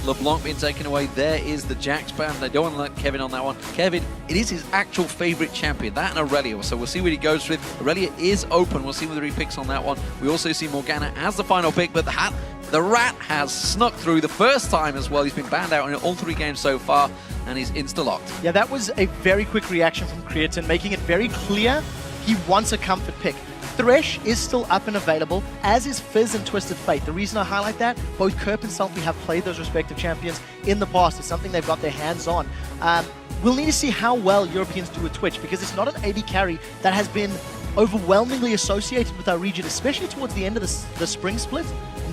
LeBlanc being taken away. There is the Jax ban. They don't want to let Kevin on that one. Kevin, it is his actual favorite champion, that and Aurelia. So we'll see what he goes with. Aurelia is open. We'll see whether he picks on that one. We also see Morgana as the final pick, but the Rat has snuck through the first time as well. He's been banned out in all 3 games so far, and he's insta-locked. Yeah, that was a very quick reaction from Creatine, making it very clear he wants a comfort pick. Thresh is still up and available, as is Fizz and Twisted Fate. The reason I highlight that, both Kerp and Selfie have played those respective champions in the past. It's something they've got their hands on. We'll need to see how well Europeans do with Twitch, because it's not an AD carry that has been overwhelmingly associated with our region, especially towards the end of the spring split.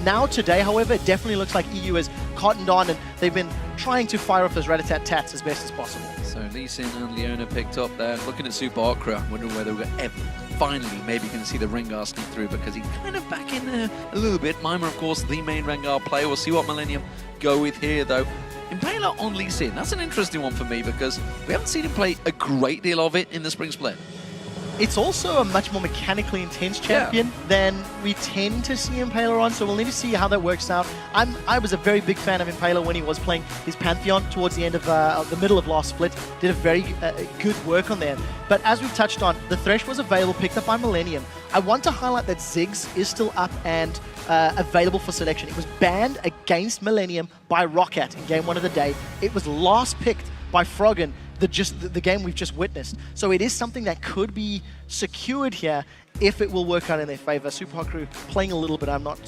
Now today, however, it definitely looks like EU has cottoned on, and they've been trying to fire off those rat-a-tat-tats as best as possible. So Lee Sin and Leona picked up there. Looking at Super Okra, I'm wondering whether we're ever finally maybe going to see the Rengar sneak through, because he's kind of back in there a little bit. Mima, of course, the main Rengar player. We'll see what Millenium go with here, though. Impaler on Lee Sin, that's an interesting one for me, because we haven't seen him play a great deal of it in the spring split. It's also a much more mechanically intense champion than we tend to see Impaler on, so we'll need to see how that works out. I was a very big fan of Impaler when he was playing his Pantheon towards the end of the middle of last split. Did a very good work on there. But as we've touched on, the Thresh was available, picked up by Millenium. I want to highlight that Ziggs is still up and available for selection. It was banned against Millenium by Roccat in game 1 of the day. It was last picked by Froggen, the game we've just witnessed. So it is something that could be secured here if it will work out in their favor. Super Hot Crew playing a little bit. I'm not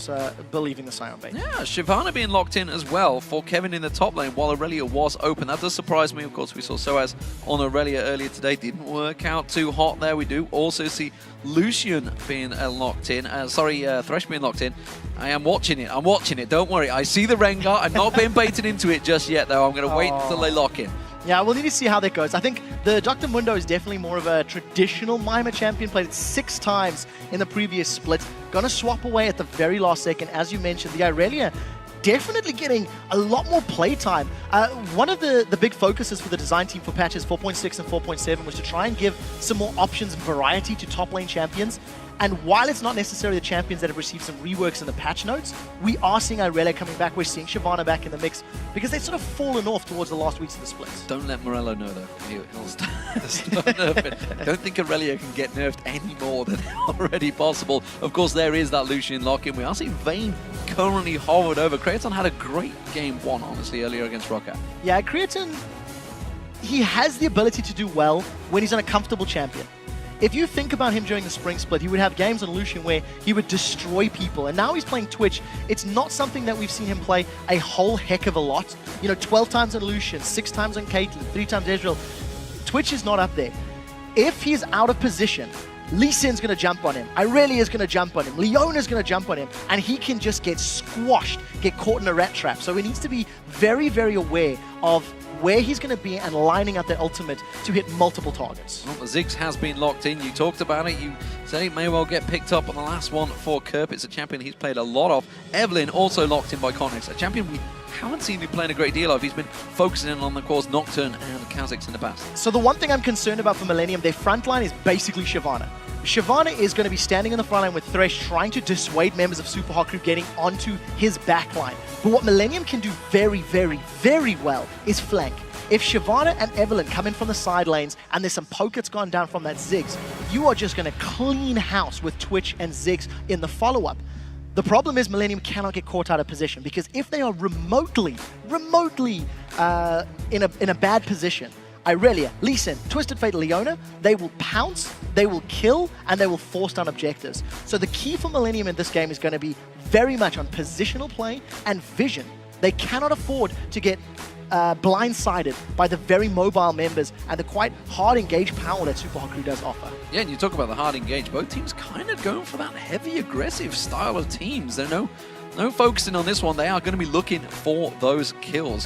believing the Sion bait. Yeah, Shyvana being locked in as well for Kevin in the top lane while Aurelia was open. That does surprise me. Of course, we saw Soaz on Aurelia earlier today. Didn't work out too hot there. We do also see Lucian being locked in. Thresh being locked in. I am watching it. I'm watching it. Don't worry. I see the Rengar. I'm not being baited into it just yet, though. I'm going to wait until they lock in. Yeah, we'll need to see how that goes. I think the Dr. Mundo is definitely more of a traditional Mima champion, played it 6 times in the previous split. Gonna swap away at the very last second. As you mentioned, the Aurelia definitely getting a lot more playtime. One of the big focuses for the design team for patches 4.6 and 4.7 was to try and give some more options and variety to top lane champions. And while it's not necessarily the champions that have received some reworks in the patch notes, we are seeing Aurelia coming back. We're seeing Shyvana back in the mix, because they've sort of fallen off towards the last weeks of the splits. Don't let Morello know, though. He'll start nerfing. I don't think Aurelia can get nerfed any more than already possible. Of course, there is that Lucian lock-in. We are seeing Vayne currently hovered over. Creatine had a great game 1, honestly, earlier against Roccat. Yeah, Creatine, he has the ability to do well when he's on a comfortable champion. If you think about him during the spring split, he would have games on Lucian where he would destroy people. And now he's playing Twitch. It's not something that we've seen him play a whole heck of a lot. You know, 12 times on Lucian, 6 times on Caitlyn, 3 times Ezreal. Twitch is not up there. If he's out of position, Lee Sin's going to jump on him. Irelia's going to jump on him. Leona's going to jump on him. And he can just get squashed, get caught in a rat trap. So he needs to be very, very aware of where he's going to be and lining up that ultimate to hit multiple targets. Well, Ziggs has been locked in. You talked about it. You said he may well get picked up on the last one for Kerp. It's a champion he's played a lot of. Evelyn also locked in by Connex, a champion we haven't seen him playing a great deal of. He's been focusing in on, of course, Nocturne and Kha'Zix in the past. So the one thing I'm concerned about for Millenium, their front line is basically Shyvana. Shyvana is going to be standing in the front line with Thresh, trying to dissuade members of Super Hot Crew getting onto his back line. But what Millenium can do very, very, very well is flank. If Shyvana and Evelyn come in from the side lanes and there's some poke that's gone down from that Ziggs, you are just going to clean house with Twitch and Ziggs in the follow-up. The problem is Millenium cannot get caught out of position, because if they are remotely in a bad position, Irelia, Lee Sin, Twisted Fate, Leona, they will pounce, they will kill, and they will force down objectives. So the key for Millenium in this game is going to be very much on positional play and vision. They cannot afford to get blindsided by the very mobile members and the quite hard engaged power that Super Hot Crew does offer. Yeah, and you talk about the hard engage. Both teams kind of going for that heavy aggressive style of teams. There's no focusing on this one. They are going to be looking for those kills.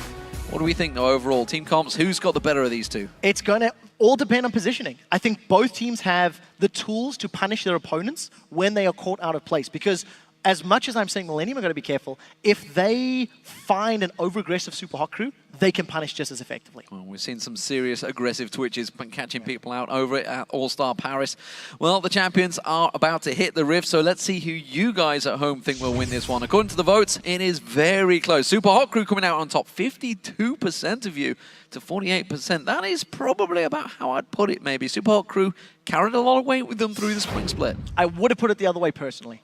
What do we think, though, overall? Team comps, who's got the better of these two? It's going to all depend on positioning. I think both teams have the tools to punish their opponents when they are caught out of place, because as much as I'm saying Millenium are going to be careful, if they find an over-aggressive super hot crew, they can punish just as effectively. Well, we've seen some serious aggressive twitches catching people out over it at All-Star Paris. Well, the champions are about to hit the rift, so let's see who you guys at home think will win this one. According to the votes, it is very close. Super Hot Crew coming out on top, 52% of you to 48%. That is probably about how I'd put it, maybe. Super Hot Crew carried a lot of weight with them through the spring split. I would have put it the other way, personally.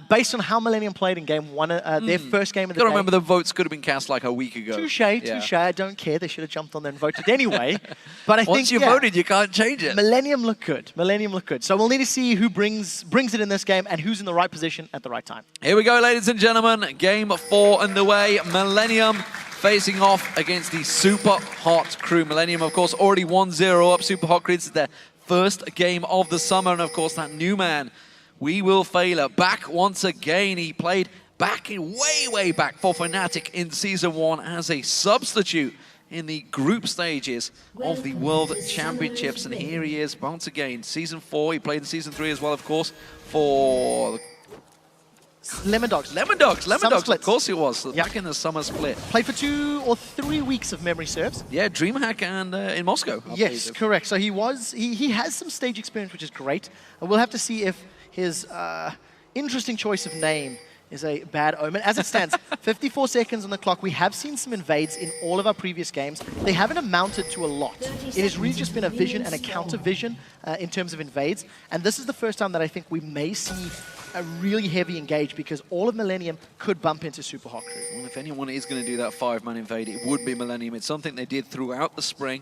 Based on how Millenium played in game one, their first game of the day. Gotta remember the votes could have been cast like a week ago. Touche. I don't care. They should have jumped on there and voted anyway. But I think once you voted, you can't change it. Millenium look good. Millenium look good. So we'll need to see who brings it in this game and who's in the right position at the right time. Here we go, ladies and gentlemen. Game 4 underway. Millenium facing off against the Super Hot Crew. Millenium, of course, already 1-0 up. Super Hot Crew, this is their first game of the summer. And, of course, that new man, We Will Failure, back once again. He played back in way back for Fnatic in Season 1 as a substitute in the group stages of the World Championships. And here he is once again. Season 4, he played in Season 3 as well, of course, for Lemon Dogs. Lemon Dogs, of course it was. Back in the summer split. Played for 2 or 3 weeks of memory serves. Yeah, DreamHack and in Moscow. Yes, correct. So he has some stage experience, which is great. And we'll have to see if his interesting choice of name is a bad omen. As it stands, 54 seconds on the clock. We have seen some invades in all of our previous games. They haven't amounted to a lot. It has really just been a vision and a counter vision in terms of invades. And this is the first time that I think we may see a really heavy engage, because all of Millenium could bump into Super Hot Crew. Well, if anyone is going to do that 5-man invade, it would be Millenium. It's something they did throughout the spring.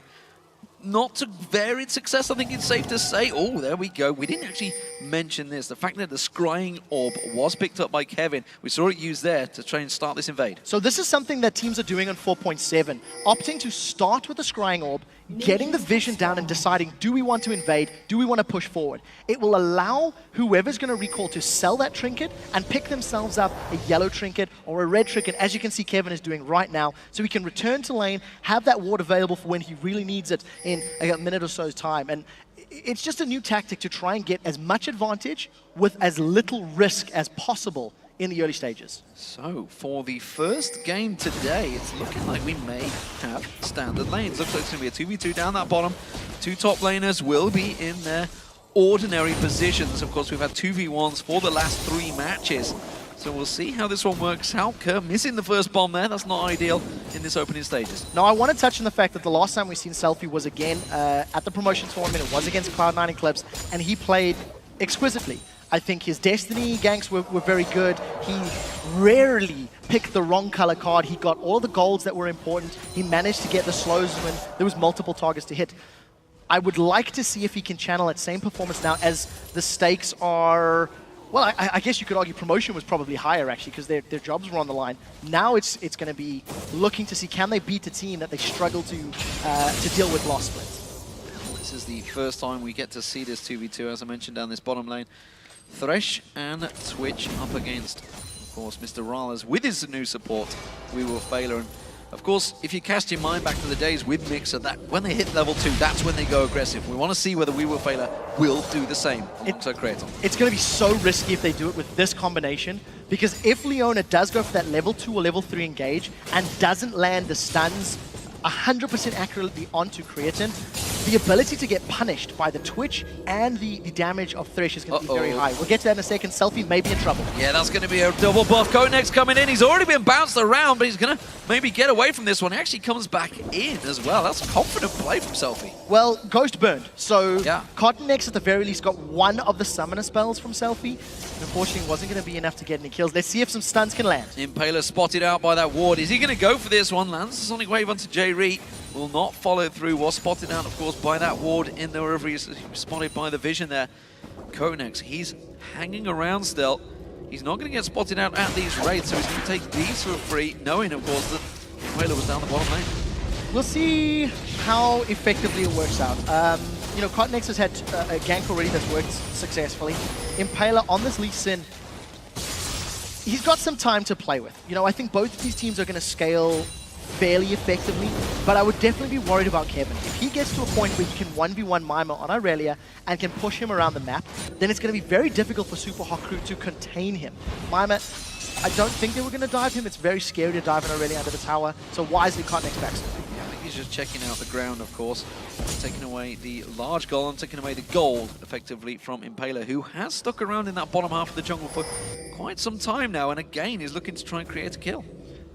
Not to varied success, I think it's safe to say. Oh, there we go. We didn't actually mention this. The fact that the Scrying Orb was picked up by Kevin. We saw it used there to try and start this invade. So this is something that teams are doing on 4.7. Opting to start with the Scrying Orb, getting the vision down and deciding, do we want to invade? Do we want to push forward? It will allow whoever's going to recall to sell that trinket and pick themselves up a yellow trinket or a red trinket, as you can see Kevin is doing right now, so he can return to lane, have that ward available for when he really needs it in a minute or so's time. And it's just a new tactic to try and get as much advantage with as little risk as possible in the early stages. So, for the first game today, it's looking like we may have standard lanes. Looks like it's going to be a 2v2 down that bottom. 2 top laners will be in their ordinary positions. Of course, we've had 2v1s for the last 3 matches. So we'll see how this one works out. Kerr missing the first bomb there. That's not ideal in this opening stages. Now, I want to touch on the fact that the last time we've seen Selfie was again at the promotion tournament. It was against Cloud9 Eclipse, and he played exquisitely. I think his Destiny ganks were very good. He rarely picked the wrong color card. He got all the golds that were important. He managed to get the slows when there was multiple targets to hit. I would like to see if he can channel that same performance now, as the stakes are... Well, I guess you could argue promotion was probably higher, actually, because their jobs were on the line. Now it's going to be looking to see, can they beat a team that they struggle to deal with loss splits. This is the first time we get to see this 2v2, as I mentioned, down this bottom lane. Thresh and Twitch up against, of course, Mr. Rallas with his new support, We Will Failure. And of course, if you cast your mind back to the days with Mixer, that when they hit level 2, that's when they go aggressive. We want to see whether We Will Failure will do the same alongside Kraton. It's going to be so risky if they do it with this combination, because if Leona does go for that level 2 or level 3 engage and doesn't land the stuns 100% accurately onto Creatine, the ability to get punished by the Twitch and the damage of Thresh is going to be very high. We'll get to that in a second. Selfie may be in trouble. Yeah, that's going to be a double buff. Konex coming in. He's already been bounced around, but he's going to maybe get away from this one. He actually comes back in as well. That's a confident play from Selfie. Well, Ghost burned. So yeah. Konex at the very least got one of the summoner spells from Selfie. And unfortunately, wasn't going to be enough to get any kills. Let's see if some stuns can land. Impaler spotted out by that ward. Is he going to go for this one? Lands the Sonic Wave onto J-Reet. Will not follow through. Was spotted out, of course, by that ward in there wherever he's spotted by the vision there. Konex, he's hanging around still. He's not going to get spotted out at these rates, so he's going to take these for free, knowing, of course, that Impaler was down the bottom lane. We'll see how effectively it works out. You know, Konex has had a gank already that's worked successfully. Impaler on this Lee Sin, he's got some time to play with. You know, I think both of these teams are going to scale fairly effectively, but I would definitely be worried about Kevin. If he gets to a point where he can 1v1 Mima on Aurelia and can push him around the map, then it's going to be very difficult for Super Hot Crew to contain him. Mima, I don't think they were going to dive him. It's very scary to dive an Aurelia under the tower, so wisely Cotnex backs him. Yeah, I think he's just checking out the ground, of course. Taking away the large golem, taking away the gold, effectively, from Impaler, who has stuck around in that bottom half of the jungle for quite some time now, and again is looking to try and create a kill.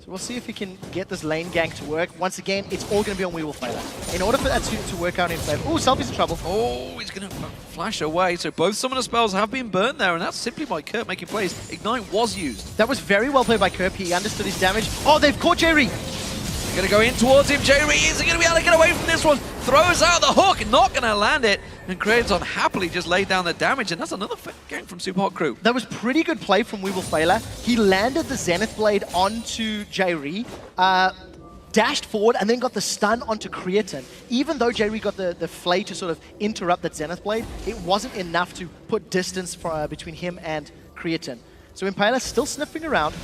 So we'll see if he can get this lane gank to work. Once again, it's all going to be on WeWillFailer. In order for that to work out in favor... Oh, Selfie's in trouble. Oh, he's going to flash away. So both summoner spells have been burned there, and that's simply by Kurt making plays. Ignite was used. That was very well played by Kerp. He understood his damage. Oh, they've caught Jerry. They're going to go in towards him. Jerry, is he going to be able to get away from this one? Throws out the hook, not going to land it. And Kraton happily just laid down the damage, and that's another game from Super Hot Crew. That was pretty good play from WeWillFailer. He landed the Zenith Blade onto Jerry, dashed forward, and then got the stun onto Creaton. Even though Jerry got the Flay to sort of interrupt that Zenith Blade, it wasn't enough to put distance between him and Creaton. So Impaler still sniffing around.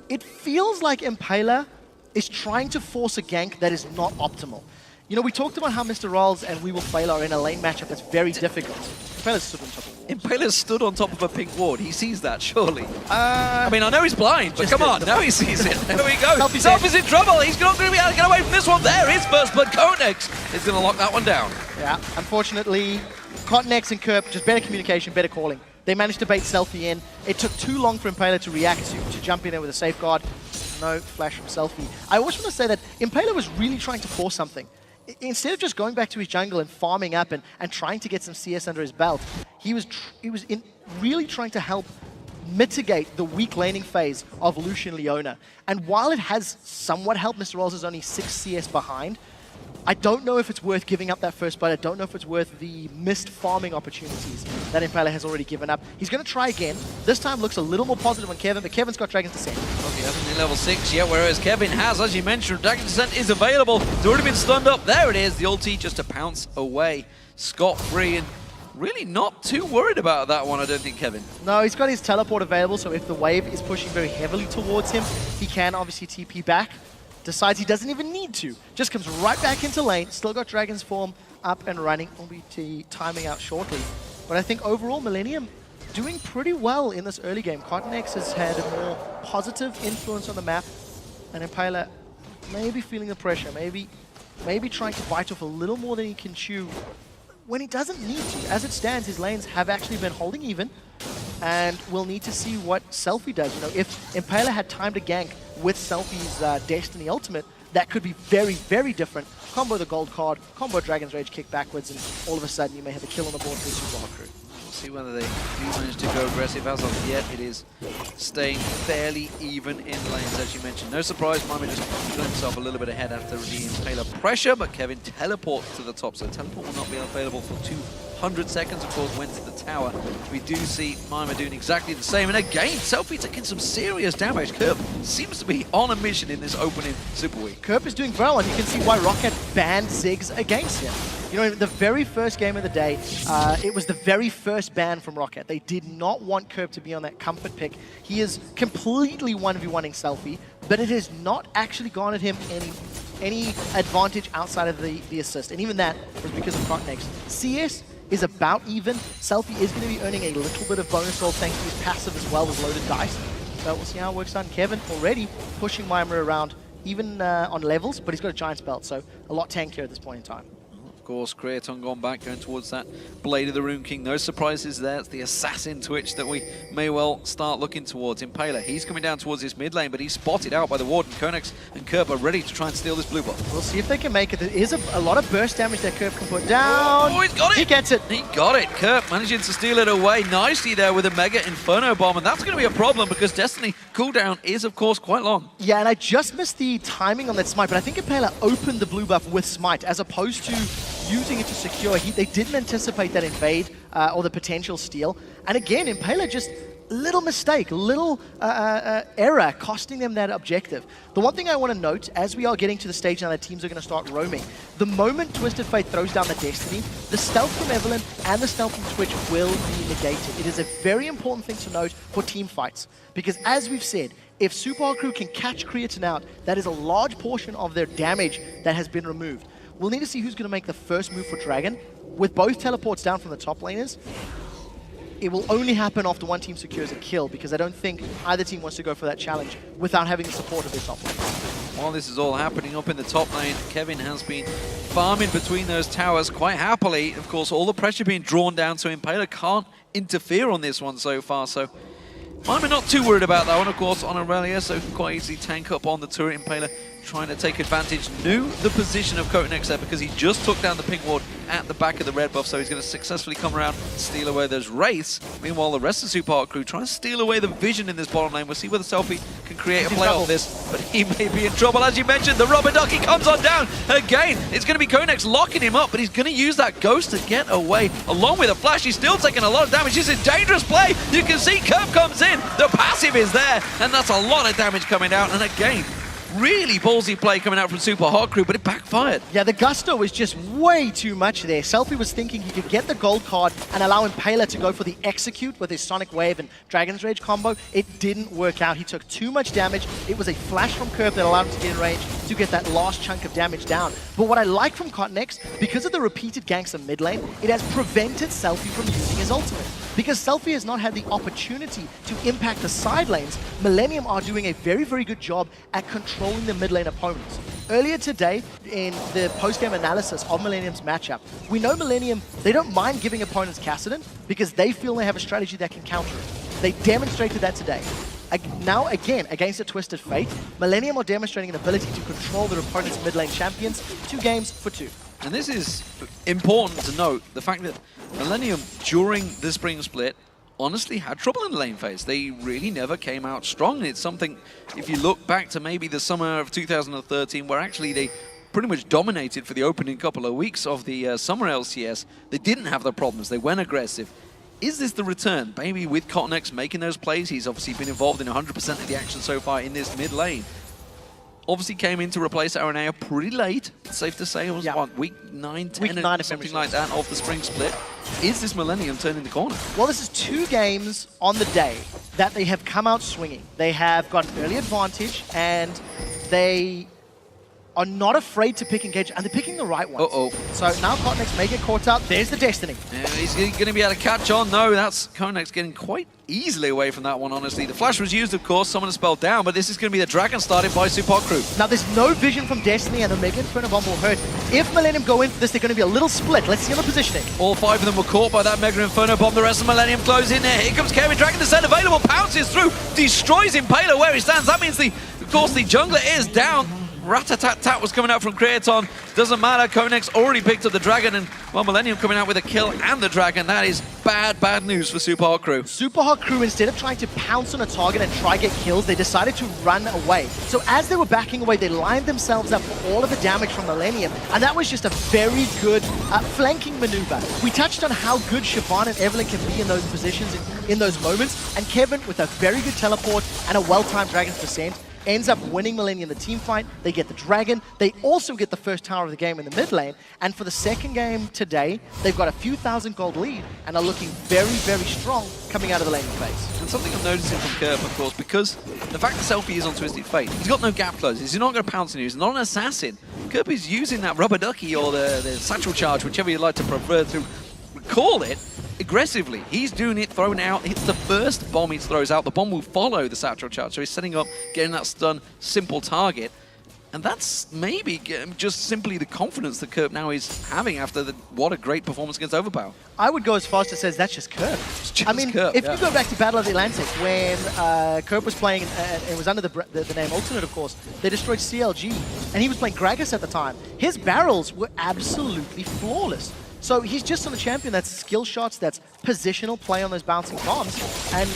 It feels like Impaler is trying to force a gank that is not optimal. You know, we talked about how Mr. Rolls and WeWillFailer are in a lane matchup that's very difficult. Impaler's stood on top of walls. Impaler's stood on top of a pink ward. He sees that, surely. I mean, I know he's blind, but come on, now he sees it. There we go. Selfie's in trouble. He's not going to be able to get away from this one. There is first blood. Cotnex is going to lock that one down. Yeah, unfortunately, Cotnex and Kerp, just better communication, better calling. They managed to bait Selfie in. It took too long for Impaler to react, to jump in there with a safeguard. No flash from Selfie. I always want to say that Impaler was really trying to force something. Instead of just going back to his jungle and farming up and trying to get some CS under his belt, he was really trying to help mitigate the weak laning phase of Lucian Leona. And while it has somewhat helped, Mr. Rolls is only 6 CS behind. I don't know if it's worth giving up that first blood. I don't know if it's worth the missed farming opportunities that Impaler has already given up. He's going to try again. This time looks a little more positive on Kevin, but Kevin's got Dragon's Descent. Well, he hasn't been level 6 yet, whereas Kevin has, as you mentioned. Dragon's Descent is available. It's already been stunned up. There it is. The ulti just to pounce away. Scot-free, and really not too worried about that one, I don't think, Kevin. No, he's got his teleport available, so if the wave is pushing very heavily towards him, he can obviously TP back. Decides he doesn't even need to. Just comes right back into lane. Still got Dragon's Form up and running. Will be timing out shortly. But I think overall, Millenium doing pretty well in this early game. Cotnex has had a more positive influence on the map. And Impaler maybe feeling the pressure. Maybe trying to bite off a little more than he can chew when he doesn't need to. As it stands, his lanes have actually been holding even. And we'll need to see what Selfie does. You know, if Impaler had time to gank with Selfie's Destiny Ultimate, that could be very, very different. Combo the gold card, combo Dragon's Rage, kick backwards, and all of a sudden you may have a kill on the board for the Super Hot Crew. We'll see whether they do manage to go aggressive. As of yet, it is staying fairly even in lanes, as you mentioned. No surprise, Mima just got himself a little bit ahead after the Impaler pressure, but Kevin teleports to the top, so teleport will not be available for 200 seconds, of course, went to the tower. We do see Mima doing exactly the same. And again, Selfie taking some serious damage. Kerp seems to be on a mission in this opening Super Week. Kerp is doing well, and you can see why Rocket banned Ziggs against him. You know, the very first game of the day, it was the very first ban from Rocket. They did not want Kerp to be on that comfort pick. He is completely 1v1ing Selfie, but it has not actually garnered him any advantage outside of the assist. And even that was because of Cotnex. CS is about even. Selfie is going to be earning a little bit of bonus roll thanks to his passive as well as loaded dice. So we'll see how it works out. Kevin already pushing Mima around, even on levels, but he's got a Giant's Belt, so a lot tankier at this point in time. Of course, Kraton gone back, going towards that Blade of the Rune King. No surprises there. It's the Assassin Twitch that we may well start looking towards. Impaler, he's coming down towards his mid lane, but he's spotted out by the Warden. Cotnex and Kerp are ready to try and steal this blue buff. We'll see if they can make it. There is a lot of burst damage that Kerp can put down. Oh, he's got it! He gets it! He got it! Kerp managing to steal it away nicely there with a Mega Inferno Bomb, and that's going to be a problem because Destiny cooldown is, of course, quite long. Yeah, and I just missed the timing on that Smite, but I think Impaler opened the blue buff with Smite as opposed to using it to secure. They didn't anticipate that invade or the potential steal. And again, Impaler just little mistake, little error costing them that objective. The one thing I want to note, as we are getting to the stage now that teams are going to start roaming, the moment Twisted Fate throws down the Destiny, the stealth from Evelynn and the stealth from Twitch will be negated. It is a very important thing to note for team fights, because as we've said, If SUPA Crew can catch Creatine out, that is a large portion of their damage that has been removed. We'll need to see who's going to make the first move for Dragon. With both teleports down from the top laners, it will only happen after one team secures a kill, because I don't think either team wants to go for that challenge without having the support of their top lane. While this is all happening up in the top lane, Kevin has been farming between those towers quite happily. Of course, all the pressure being drawn down, so Impaler can't interfere on this one so far. So I'm not too worried about that one, of course, on Aurelia, so can quite easily tank up on the turret. Impaler trying to take advantage. Knew the position of Kotenex there because he just took down the pink ward at the back of the red buff, so he's going to successfully come around, steal away those wraiths. Meanwhile, the rest of the SUPA crew trying to steal away the vision in this bottom lane. We'll see whether Selfie can create a play off this, but he may be in trouble. As you mentioned, the rubber ducky comes on down again. It's going to be Kotenex locking him up, but he's going to use that ghost to get away. Along with a flash, he's still taking a lot of damage. It's a dangerous play. You can see Curve comes in. The passive is there, and that's a lot of damage coming out. And again, really ballsy play coming out from SUPA crew, but it backfired. Yeah, the gusto was just way too much there. Selfie was thinking he could get the gold card and allow Impaler to go for the execute with his Sonic Wave and Dragon's Rage combo. It didn't work out. He took too much damage. It was a flash from Curve that allowed him to get in range to get that last chunk of damage down. But what I like from Kotenex, because of the repeated ganks of mid lane, it has prevented Selfie from using his ultimate. Because Selfie has not had the opportunity to impact the side lanes, Millenium are doing a very, very good job at controlling the mid lane opponents. Earlier today, in the post-game analysis of Millenium's matchup, we know Millenium, they don't mind giving opponents Kassadin because they feel they have a strategy that can counter it. They demonstrated that today. Now, again, against a Twisted Fate, Millenium are demonstrating an ability to control their opponent's mid lane champions 2 games for 2. And this is important to note, the fact that Millenium, during the spring split, honestly had trouble in the lane phase. They really never came out strong. It's something, if you look back to maybe the summer of 2013, where actually they pretty much dominated for the opening couple of weeks of the summer LCS, they didn't have the problems. They went aggressive. Is this the return? Maybe with Kotenex making those plays, he's obviously been involved in 100% of the action so far in this mid lane. Obviously came in to replace Aranea pretty late. It's safe to say it was, what, week 9, 10, week 9 something like that of the spring split. Is this Millenium turning the corner? Well, this is 2 games on the day that they have come out swinging. They have got an early advantage, and they are not afraid to pick engage, and they're picking the right ones. So now Kotenex may get caught up. There's the Destiny. Yeah, he's going to be able to catch on. No, that's Kotenex getting quite easily away from that one, honestly. The flash was used, of course, someone spell down, but this is going to be the Dragon started by SUPA crew. Now, there's no vision from Destiny, and the Mega Inferno Bomb will hurt. If Millenium go in for this, they're going to be a little split. Let's see on the positioning. All 5 of them were caught by that Mega Inferno Bomb. The rest of Millenium close in there. Here comes Kevin. Dragon Descent available, pounces through, destroys Impaler where he stands. That means, of course, the jungler is down. Rat-a-tat-tat was coming out from Creaton. Doesn't matter, Kotenex already picked up the Dragon, and well, Millenium coming out with a kill and the Dragon. That is bad, bad news for SUPA crew. SUPA crew, instead of trying to pounce on a target and try get kills, they decided to run away. So as they were backing away, they lined themselves up for all of the damage from Millenium, and that was just a very good flanking maneuver. We touched on how good Siobhan and Evelyn can be in those positions, in those moments, and Kevin, with a very good teleport and a well-timed Dragon's Descent, ends up winning Millenium the team fight. They get the Dragon. They also get the first tower of the game in the mid lane. And for the second game today, they've got a few thousand gold lead and are looking very, very strong coming out of the laning phase. And something I'm noticing from Kerp, of course, because the fact that Selfie is on Twisted Fate, he's got no gap closes. He's not going to pounce on you. He's not an assassin. Kerp is using that rubber ducky or the satchel charge, whichever you like to prefer to call it, aggressively. He's doing it, throwing it out. It's the first bomb he throws out. The bomb will follow the satchel charge. So he's setting up, getting that stun, simple target. And that's maybe just simply the confidence that Kerp now is having after what a great performance against Overpower. I would go as far as to say that's just Kerp. I mean, Kerp, if you go back to Battle of the Atlantic, when Kerp was playing, it was under the name Alternate, of course, they destroyed CLG, and he was playing Gragas at the time. His barrels were absolutely flawless. So he's just on a champion that's skill shots, that's positional play on those bouncing bombs, and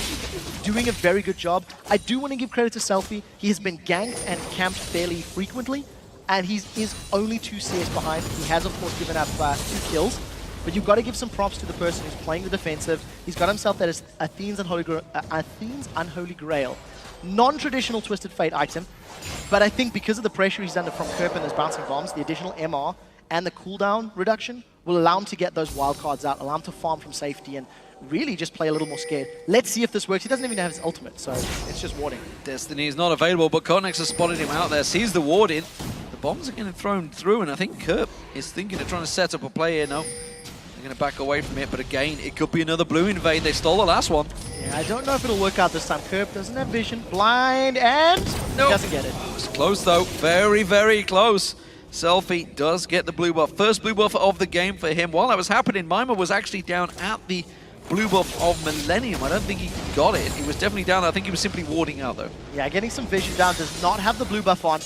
doing a very good job. I do want to give credit to Selfie. He has been ganked and camped fairly frequently, and he is only 2 CS behind. He has, of course, given up 2 kills, but you've got to give some props to the person who's playing the defensive. He's got himself that is Athene's Unholy Grail. Non-traditional Twisted Fate item, but I think because of the pressure he's under from Kerp and those bouncing bombs, the additional MR and the cooldown reduction will allow him to get those wild cards out, allow him to farm from safety, and really just play a little more scared. Let's see if this works. He doesn't even have his ultimate, so it's just warding. Destiny is not available, but Connex has spotted him out there, sees the ward in. The bombs are getting thrown through, and I think Kerp is thinking of trying to set up a play here. No, they're going to back away from it, but again, it could be another blue invade. They stole the last one. Yeah, I don't know if it'll work out this time. Kerp doesn't have vision, blind, and nope. Doesn't get it. It's close though, very, very close. Selfie does get the blue buff. First blue buff of the game for him. While that was happening, Mima was actually down at the blue buff of Millenium. I don't think he got it. He was definitely down. I think he was simply warding out though. Yeah, getting some vision down, does not have the blue buff on.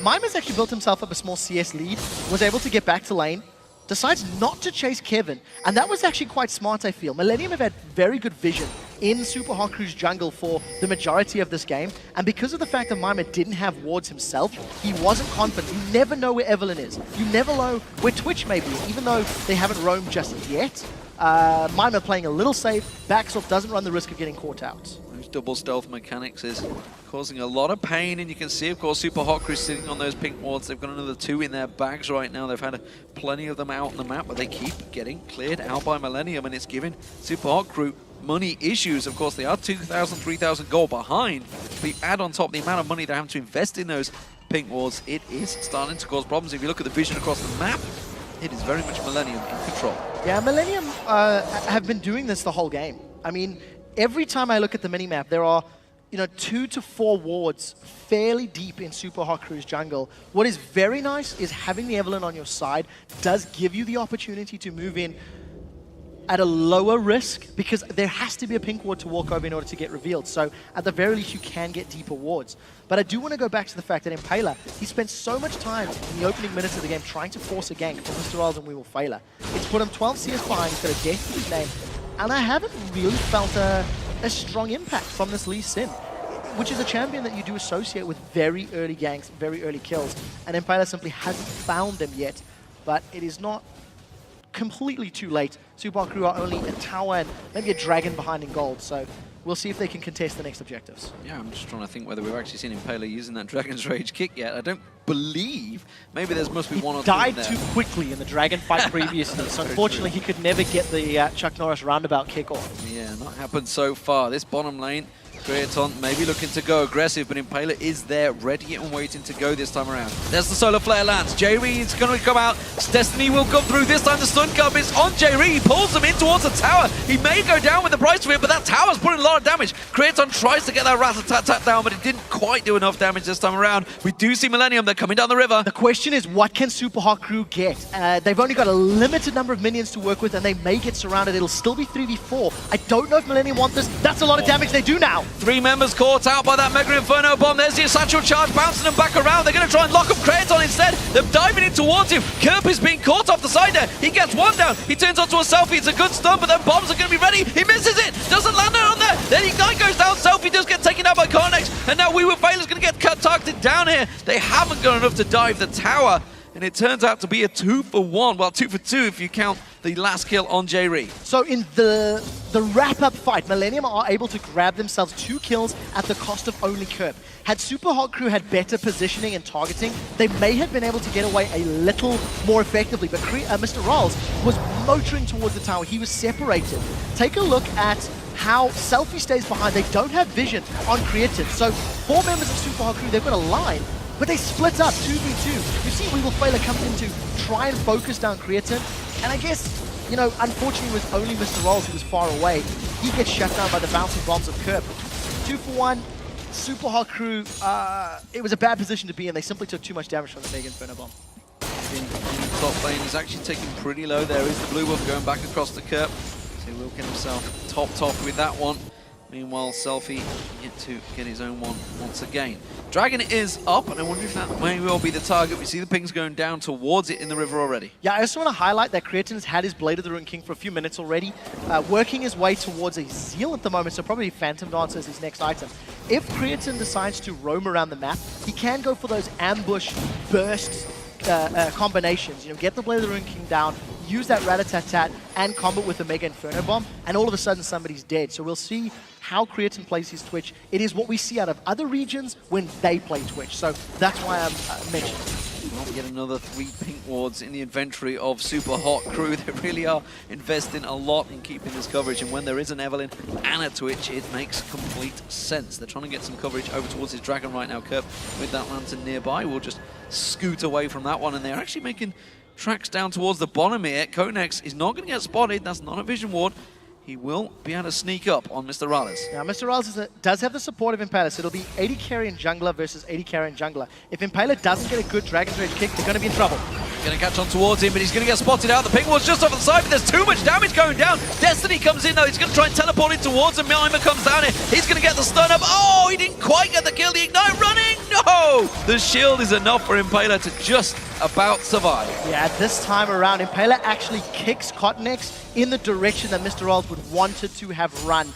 Mima's actually built himself up a small CS lead, was able to get back to lane, decides not to chase Kevin, and that was actually quite smart, I feel. Millenium have had very good vision in Super Hot Crew's jungle for the majority of this game, and because of the fact that Mima didn't have wards himself, he wasn't confident. You never know where Evelyn is. You never know where Twitch may be, even though they haven't roamed just yet. Mima playing a little safe, backs off, doesn't run the risk of getting caught out. Those double stealth mechanics is causing a lot of pain, and you can see, of course, Super Hot Crew sitting on those pink wards. They've got another 2 in their bags right now. They've had plenty of them out on the map, but they keep getting cleared out by Millenium, and it's giving Super Hot Crew money issues. Of course, they are 2,000, 3,000 gold behind. But you add on top the amount of money they're having to invest in those pink wards, it is starting to cause problems. If you look at the vision across the map, it is very much Millenium in control. Yeah, Millenium have been doing this the whole game. I mean, every time I look at the minimap, there are 2 to 4 wards fairly deep in Super Hot Crew's jungle. What is very nice is having the Evelyn on your side does give you the opportunity to move in at a lower risk, because there has to be a pink ward to walk over in order to get revealed. So at the very least, you can get deeper wards. But I do want to go back to the fact that Impaler, he spent so much time in the opening minutes of the game trying to force a gank from Mr. Rolls and We Will Failer. It's put him 12 CS behind, he's got a death to his name, and I haven't really felt a strong impact from this Lee Sin, which is a champion that you do associate with very early ganks, very early kills, and Impaler simply hasn't found them yet. But it is not completely too late. Super Hot Crew are only a tower and maybe a dragon behind in gold, so we'll see if they can contest the next objectives. Yeah, I'm just trying to think whether we've actually seen Impaler using that Dragon's Rage kick yet. I don't believe. Maybe there must be one or two in there. He died too quickly in the dragon fight previously, so unfortunately he could never get the Chuck Norris roundabout kick off. Yeah, not happened so far. This bottom lane, Creaton maybe looking to go aggressive, but Impaler is there, ready and waiting to go this time around. There's the solar flare lands. J-Ree is going to come out. Destiny will come through. This time the stun cup is on J-Ree. He pulls him in towards the tower. He may go down with the price of it, but that tower's putting a lot of damage. Creaton tries to get that rat-a-tat-tat down, but it didn't quite do enough damage this time around. We do see Millenium. They're coming down the river. The question is, what can Super Hot Crew get? They've only got a limited number of minions to work with, and they may get surrounded. It'll still be 3v4. I don't know if Millenium want this. That's a lot of damage they do now. 3 members caught out by that Mega Inferno bomb. There's the essential charge bouncing them back around. They're going to try and lock up Creaton instead. They're diving in towards him. Kerp is being caught off the side there. He gets one down. He turns onto a Selfie. It's a good stun, but then bombs are going to be ready. He misses it. Doesn't land it on there. Then he goes down. Selfie does get taken out by Carnex. And now We Will Fail is going to get targeted down here. They haven't got enough to dive the tower. And it turns out to be a 2-for-1. Well, 2-for-2 if you count the last kill on J-Ree. So in the wrap-up fight, Millenium are able to grab themselves 2 kills at the cost of only Kerp. Had Super Hot Crew had better positioning and targeting, they may have been able to get away a little more effectively. But Mr. Rolls was motoring towards the tower. He was separated. Take a look at how Selfie stays behind. They don't have vision on Creative. So 4 members of Super Hot Crew, they've got a line, but they split up 2v2. You see We Will Fail comes in to try and focus down Creative. And I guess, unfortunately it was only Mr. Rolls who was far away. He gets shut down by the bouncing bombs of Kerp. 2-for-1, Super Hot Crew, it was a bad position to be in. They simply took too much damage from the Mega Inferno bomb. The top lane is actually taken pretty low. There is the blue buff going back across the Kerp. So he will get himself topped off with that one. Meanwhile, Selfie yet to get his own one once again. Dragon is up, and I wonder if that may well be the target. We see the pings going down towards it in the river already. Yeah, I also want to highlight that Creaton's had his Blade of the Ruined King for a few minutes already, working his way towards a Zeal at the moment, so probably Phantom Dancer is his next item. If Creaton decides to roam around the map, he can go for those ambush burst combinations. Get the Blade of the Ruined King down, use that rat-a-tat-tat and combo with the Mega Inferno Bomb, and all of a sudden somebody's dead. So we'll see how Creaton plays his Twitch. It is what we see out of other regions when they play Twitch. So that's why I'm mentioning it. Well, yet another 3 pink wards in the inventory of Super Hot crew. They really are investing a lot in keeping this coverage, and when there is an Evelynn and a Twitch, it makes complete sense. They're trying to get some coverage over towards his Dragon right now. Kerp with that Lantern nearby will just scoot away from that one, and they're actually making tracks down towards the bottom here. Konex is not going to get spotted. That's not a vision ward. He will be able to sneak up on Mr. Rallis. Now, Mr. Rallis does have the support of Impaler, so it'll be 80 carry and jungler versus 80 carry and jungler. If Impaler doesn't get a good Dragon's Rage kick, they're going to be in trouble. Going to catch on towards him, but he's going to get spotted out. The ping ward's just off the side, but there's too much damage going down. Destiny comes in, though. He's going to try and teleport in towards him. Millenium comes down here. He's going to get the stun up. Oh, he didn't quite get the kill. The Ignite running. No! The shield is enough for Impaler to just about survive. Yeah, this time around, Impaler actually kicks Cottonex in the direction that Mr. Rallis would wanted to have run.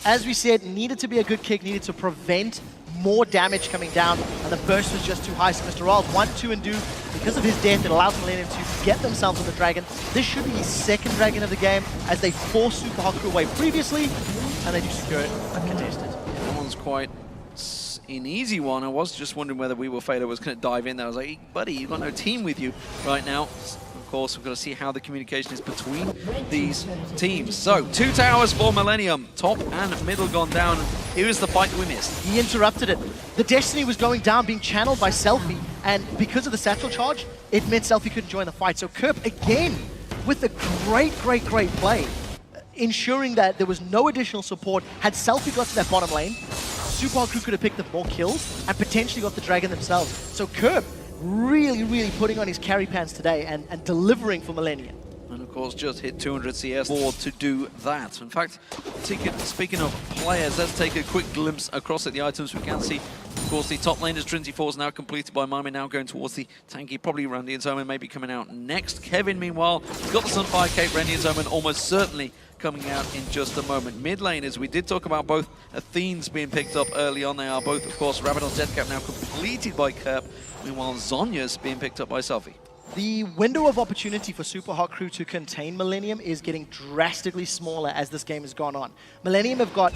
As we said, needed to be a good kick, needed to prevent more damage coming down, and the burst was just too high. So Mr. Rallis 1, 2, and do. Because of his death, it allows Millenium to get themselves on the Dragon. This should be his second Dragon of the game, as they forced Super Hot Crew away previously, and they do secure it uncontested. That one's quite an easy one. I was just wondering whether WeWillFader was going to dive in there. I was like, hey, buddy, you've got no team with you right now. Of course, we've got to see how the communication is between these teams. So, 2 towers for Millenium. Top and middle gone down. Here is the fight that we missed. He interrupted it. The Destiny was going down, being channeled by Selfie, and because of the satchel charge, it meant Selfie couldn't join the fight. So Kerp, again, with a great play, ensuring that there was no additional support. Had Selfie got to that bottom lane, Super Hot Crew could have picked up more kills and potentially got the Dragon themselves. So Kerp really putting on his carry pants today and delivering for Millenium. And of course, just hit 200 CS more to do that. In fact, speaking of players, let's take a quick glimpse across at the items. We can see, of course, the top laner's Trinity Force now completed by Mime, now going towards the tanky, probably Randy Zoman maybe coming out next. Kevin, meanwhile, he's got the Sunfire Cape. Randy Zoman almost certainly coming out in just a moment. Mid lane, as we did talk about both Athenes being picked up early on, they are both, of course, Rabadon's Death Cap now completed by Kerp. Meanwhile, Zhonya's being picked up by Selfie. The window of opportunity for Super Hot Crew to contain Millenium is getting drastically smaller as this game has gone on. Millenium have got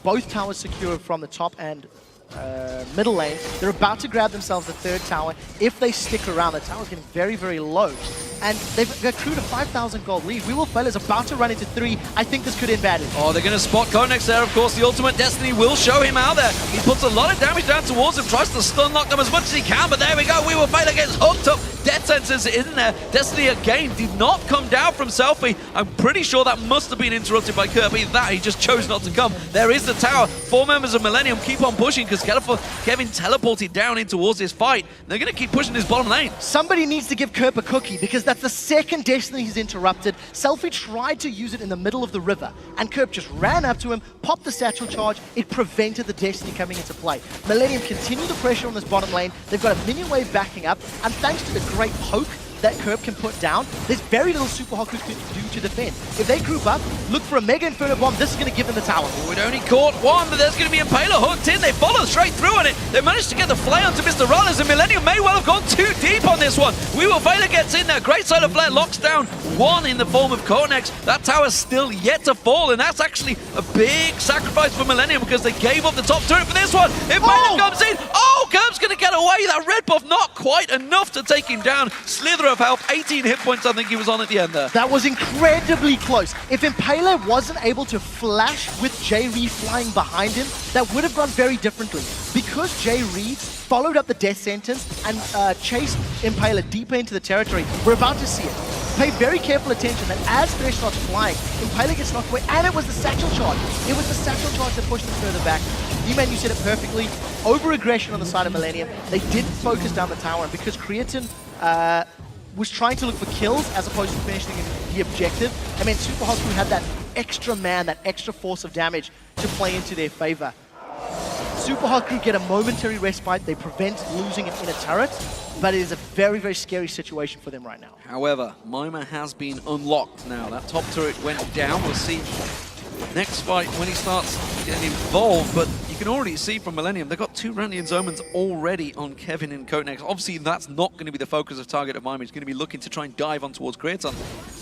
both towers secured from the top and middle lane. They're about to grab themselves the third tower. If they stick around, the tower's getting very low. And they've accrued a 5,000 gold lead. WeWillFader is about to run into 3. I think this could end badly. Oh, they're going to spot Konex there. Of course, the ultimate Destiny will show him out there. He puts a lot of damage down towards him, tries to stun lock them as much as he can, but there we go. WeWillFader gets hooked up. Death sensors in there. Destiny again did not come down from Selfie. I'm pretty sure that must have been interrupted by Kirby. That he just chose not to come. There is the tower. 4 members of Millenium keep on pushing because Kevin teleported down in towards this fight. They're going to keep pushing his bottom lane. Somebody needs to give Kerp a cookie because that's the second Destiny he's interrupted. Selfie tried to use it in the middle of the river and Kerp just ran up to him, popped the satchel charge. It prevented the Destiny coming into play. Millenium continue the pressure on this bottom lane. They've got a minion wave backing up, and thanks to the great poke that Kerp can put down, there's very little Super Hot Crew can do to defend. If they group up, look for a Mega Inferno Bomb, this is going to give them the tower. We'd only caught one, but there's going to be Impaler hooked in. They follow straight through on it. They managed to get the flare onto Mr. Rollins, and Millenium may well have gone too deep on this one. WeWillFader gets in there. Great Solar Flare locks down one in the form of Konex. That tower's still yet to fall, and that's actually a big sacrifice for Millenium because they gave up the top turret for this one. Impaler comes in. Oh, Kerp's going to get away. That red buff not quite enough to take him down. Slither of health, 18 hit points I think he was on at the end there. That was incredibly close. If Impaler wasn't able to flash with J. Reed flying behind him, that would have gone very differently. Because J. Reed followed up the death sentence and chased Impaler deeper into the territory, we're about to see it. Pay very careful attention that as Thresh starts flying, Impaler gets knocked away, and it was the satchel charge. It was the satchel charge that pushed them further back. D-Man, you said it perfectly. Over-aggression on the side of Millenium. They didn't focus down the tower, and because Creatine was trying to look for kills as opposed to finishing the objective, I mean, Super Hot Crew had that extra man, that extra force of damage to play into their favor. Super Hot Crew get a momentary respite. They prevent losing it in a turret, but it is a very scary situation for them right now. However, Mima has been unlocked now. That top turret went down. We'll see next fight when he starts getting involved, but you can already see from Millenium, they've got 2 Randy and Zomans already on Kevin and Konex. Obviously, that's not going to be the focus of target of Mima. He's going to be looking to try and dive on towards Creaton.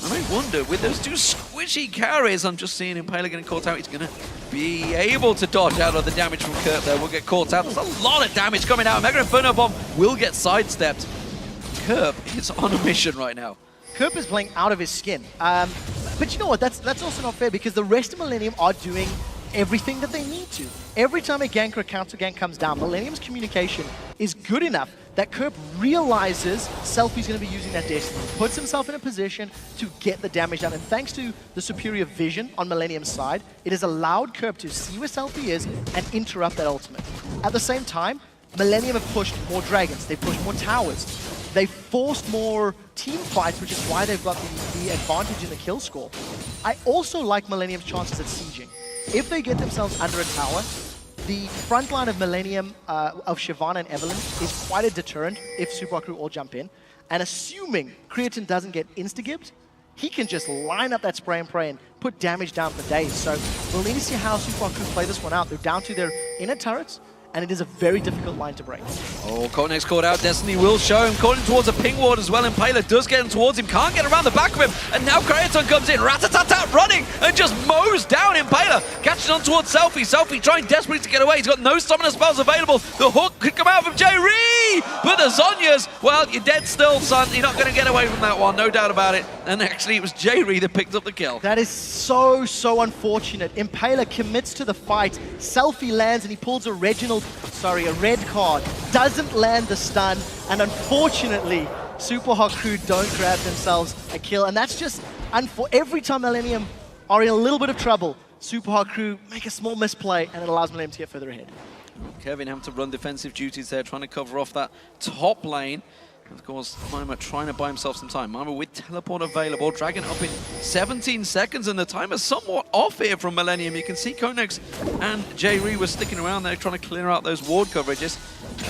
And I wonder, with those 2 squishy carries, I'm just seeing Impaler getting caught out. He's going to be able to dodge out of the damage from Kurt there. Will get caught out. There's a lot of damage coming out. Mega Inferno Bomb will get sidestepped. Kerp is on a mission right now. Kerp is playing out of his skin. But you know what? That's also not fair because the rest of Millenium are doing everything that they need to. Every time a gank or a counter gank comes down, Millennium's communication is good enough that Kerp realizes Selfie's going to be using that Destiny, puts himself in a position to get the damage done. And thanks to the superior vision on Millennium's side, it has allowed Kerp to see where Selfie is and interrupt that ultimate. At the same time, Millenium have pushed more dragons, they've pushed more towers, they've forced more team fights, which is why they've got the advantage in the kill score. I also like Millennium's chances at sieging. If they get themselves under a tower, the front line of Millenium, of Shyvana and Evelyn, is quite a deterrent if Super Crew all jump in. And assuming Creatine doesn't get insta-gibbed, he can just line up that spray and pray and put damage down for days. So we'll need to see how Super Crew play this one out. They're down to their inner turrets, and it is a very difficult line to break. Oh, Codenex caught out. Destiny will show him. Caught him towards a ping ward as well. Impaler does get him towards him. Can't get around the back of him. And now Creaton comes in. Ratatata running and just mows down Impaler. Catching on towards Selfie. Selfie trying desperately to get away. He's got no summoner spells available. The hook could come out from J-Ree. But the Zhonya's, well, you're dead still, son. You're not going to get away from that one. No doubt about it. And actually, it was J-Ree that picked up the kill. That is so unfortunate. Impaler commits to the fight. Selfie lands and he pulls a red card, doesn't land the stun, and unfortunately, Super Hot Crew don't grab themselves a kill. And that's just, every time Millenium are in a little bit of trouble, Super Hot Crew make a small misplay, and it allows Millenium to get further ahead. Kevin having to run defensive duties there, trying to cover off that top lane. Of course, Mima trying to buy himself some time. Mima with teleport available, Dragon up in 17 seconds, and the timer's somewhat off here from Millenium. You can see Konex and J-Ree were sticking around there trying to clear out those ward coverages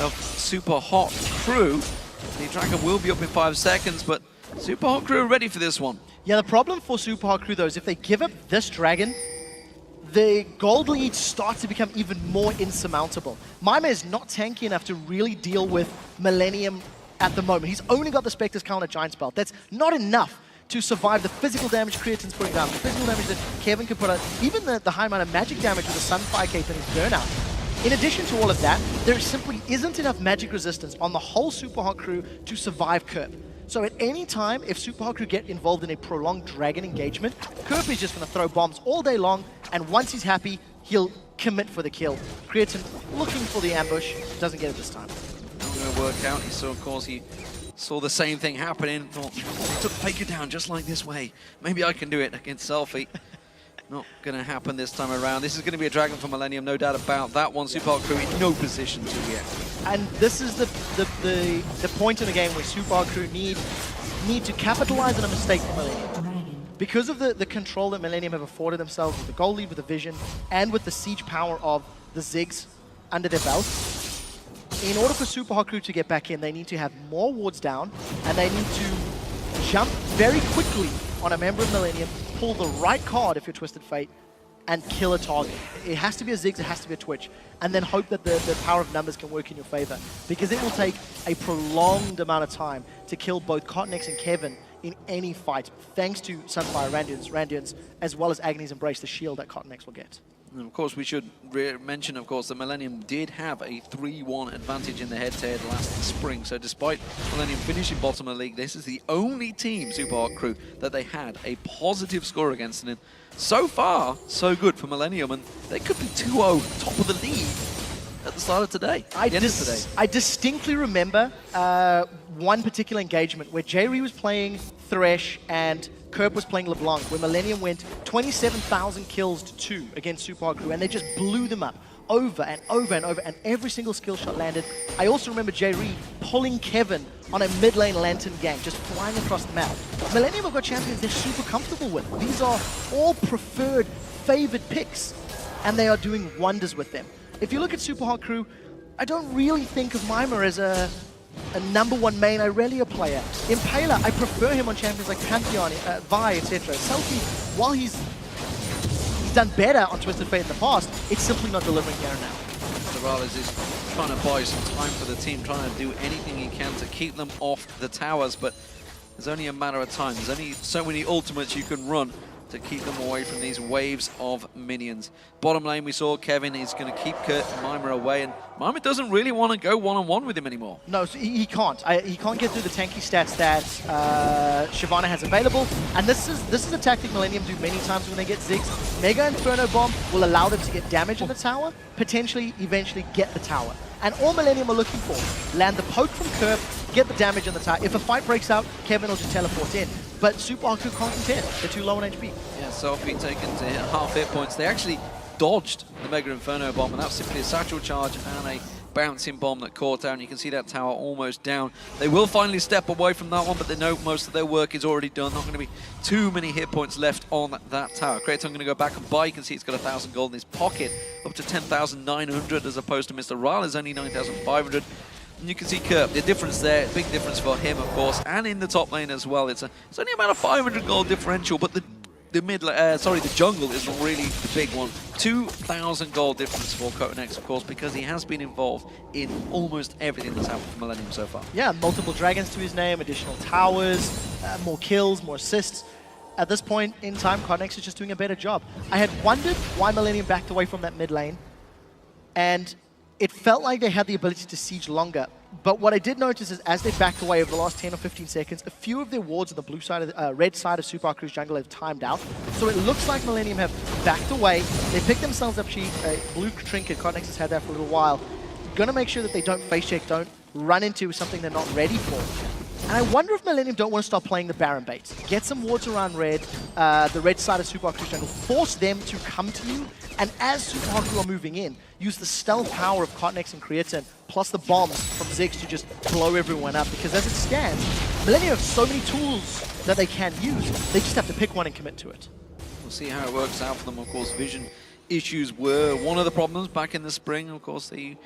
of Super Hot Crew. The Dragon will be up in 5 seconds, but Super Hot Crew are ready for this one. Yeah, the problem for Super Hot Crew, though, is if they give up this Dragon, the gold lead starts to become even more insurmountable. Mima is not tanky enough to really deal with Millenium at the moment. He's only got the Spectre's counter giant spell. That's not enough to survive the physical damage Creatine's putting down, the physical damage that Kevin can put out, even the high amount of magic damage with the Sunfire Cape and his burnout. In addition to all of that, there simply isn't enough magic resistance on the whole Super Hot Crew to survive Kerp. So at any time, if Super Hot Crew get involved in a prolonged Dragon engagement, Kerp is just going to throw bombs all day long, and once he's happy, he'll commit for the kill. Creatine looking for the ambush, doesn't get it this time. Not going to work out. So of course he saw the same thing happening. Thought, took Faker down just like this way. Maybe I can do it against Selfie. Not going to happen this time around. This is going to be a Dragon for Millenium, no doubt about that one. Super Hot Crew in no position to react. And this is the point in the game where Super Hot Crew need to capitalize on a mistake from Millenium. Because of the control that Millenium have afforded themselves with the gold lead, with the vision, and with the siege power of the Ziggs under their belt, in order for Super Hot Crew to get back in, they need to have more wards down, and they need to jump very quickly on a member of Millenium, pull the right card if you're Twisted Fate, and kill a target. It has to be a Ziggs, it has to be a Twitch, and then hope that the power of numbers can work in your favor, because it will take a prolonged amount of time to kill both Cotnex and Kevin in any fight, thanks to Sunfire, Randuin's, as well as Agony's Embrace, the shield that Cotnex will get. And of course, we should mention, of course, that Millenium did have a 3-1 advantage in the head-to-head last spring. So despite Millenium finishing bottom of the league, this is the only team, Super Hot Crew, that they had a positive score against. And so far, so good for Millenium. And they could be 2-0 top of the league at the start of today, I distinctly remember one particular engagement where J-Ree was playing Thresh and Kerp was playing LeBlanc, where Millenium went 27,000 kills to 2 against Super Hot Crew, and they just blew them up over and over and over, and every single skill shot landed. I also remember J-Ree pulling Kevin on a mid lane lantern gang, just flying across the map. Millenium have got champions they're super comfortable with. These are all preferred, favored picks, and they are doing wonders with them. If you look at Super Hot Crew, I don't really think of Mima as a #1 main Irelia player. Impaler, I prefer him on champions like Pantheon, Vi, etc. Selfie, while he's done better on Twisted Fate in the past, it's simply not delivering here now. Morales is trying to buy some time for the team, trying to do anything he can to keep them off the towers, but there's only a matter of time. There's only so many ultimates you can run to keep them away from these waves of minions. Bottom lane, we saw Kevin is going to keep Kurt and Mima away, and Mima doesn't really want to go one-on-one with him anymore. No, so he can't. He can't get through the tanky stats that Shyvana has available, and this is a tactic Millenium do many times when they get Ziggs. Mega Inferno Bomb will allow them to get damage in the tower, potentially eventually get the tower. And all Millenium are looking for, land the poke from Kerp, get the damage on the tower. If a fight breaks out, Kevin will just teleport in. But Super Haku can't contend. They're too low on HP. Yeah, Selfie taken to hit half hit points. They actually dodged the Mega Inferno Bomb, and that's simply a satchel charge and a bouncing bomb that caught down. You can see that tower almost down. They will finally step away from that one, but they know most of their work is already done. Not going to be too many hit points left on that tower. Kraton going to go back and buy. You can see he's got 1,000 gold in his pocket, up to 10,900 as opposed to Mr. Rale's only 9,500. And you can see Kerp, the difference there, big difference for him, of course, and in the top lane as well. It's only about a 500 gold differential, but the jungle is really the big one. 2,000 gold difference for Kotenex, of course, because he has been involved in almost everything that's happened for Millenium so far. Yeah, multiple dragons to his name, additional towers, more kills, more assists. At this point in time, Kotenex is just doing a better job. I had wondered why Millenium backed away from that mid lane, and it felt like they had the ability to siege longer. But what I did notice is as they backed away over the last 10 or 15 seconds, a few of their wards on the blue side of red side of Super Haku's jungle have timed out. So it looks like Millenium have backed away. They picked themselves up cheap. Blue trinket, Kotenex has had that for a little while. Gonna make sure that they don't face check, don't run into something they're not ready for. And I wonder if Millenium don't want to stop playing the Baron bait. Get some wards around red, the red side of Super Haku's jungle. Force them to come to you. And as Super Haku are moving in, use the stealth power of Kotenex and Creatine, plus the bombs from Ziggs to just blow everyone up. Because as it stands, Millenium have so many tools that they can use. They just have to pick one and commit to it. We'll see how it works out for them. Of course, vision issues were one of the problems back in the spring. Of course, they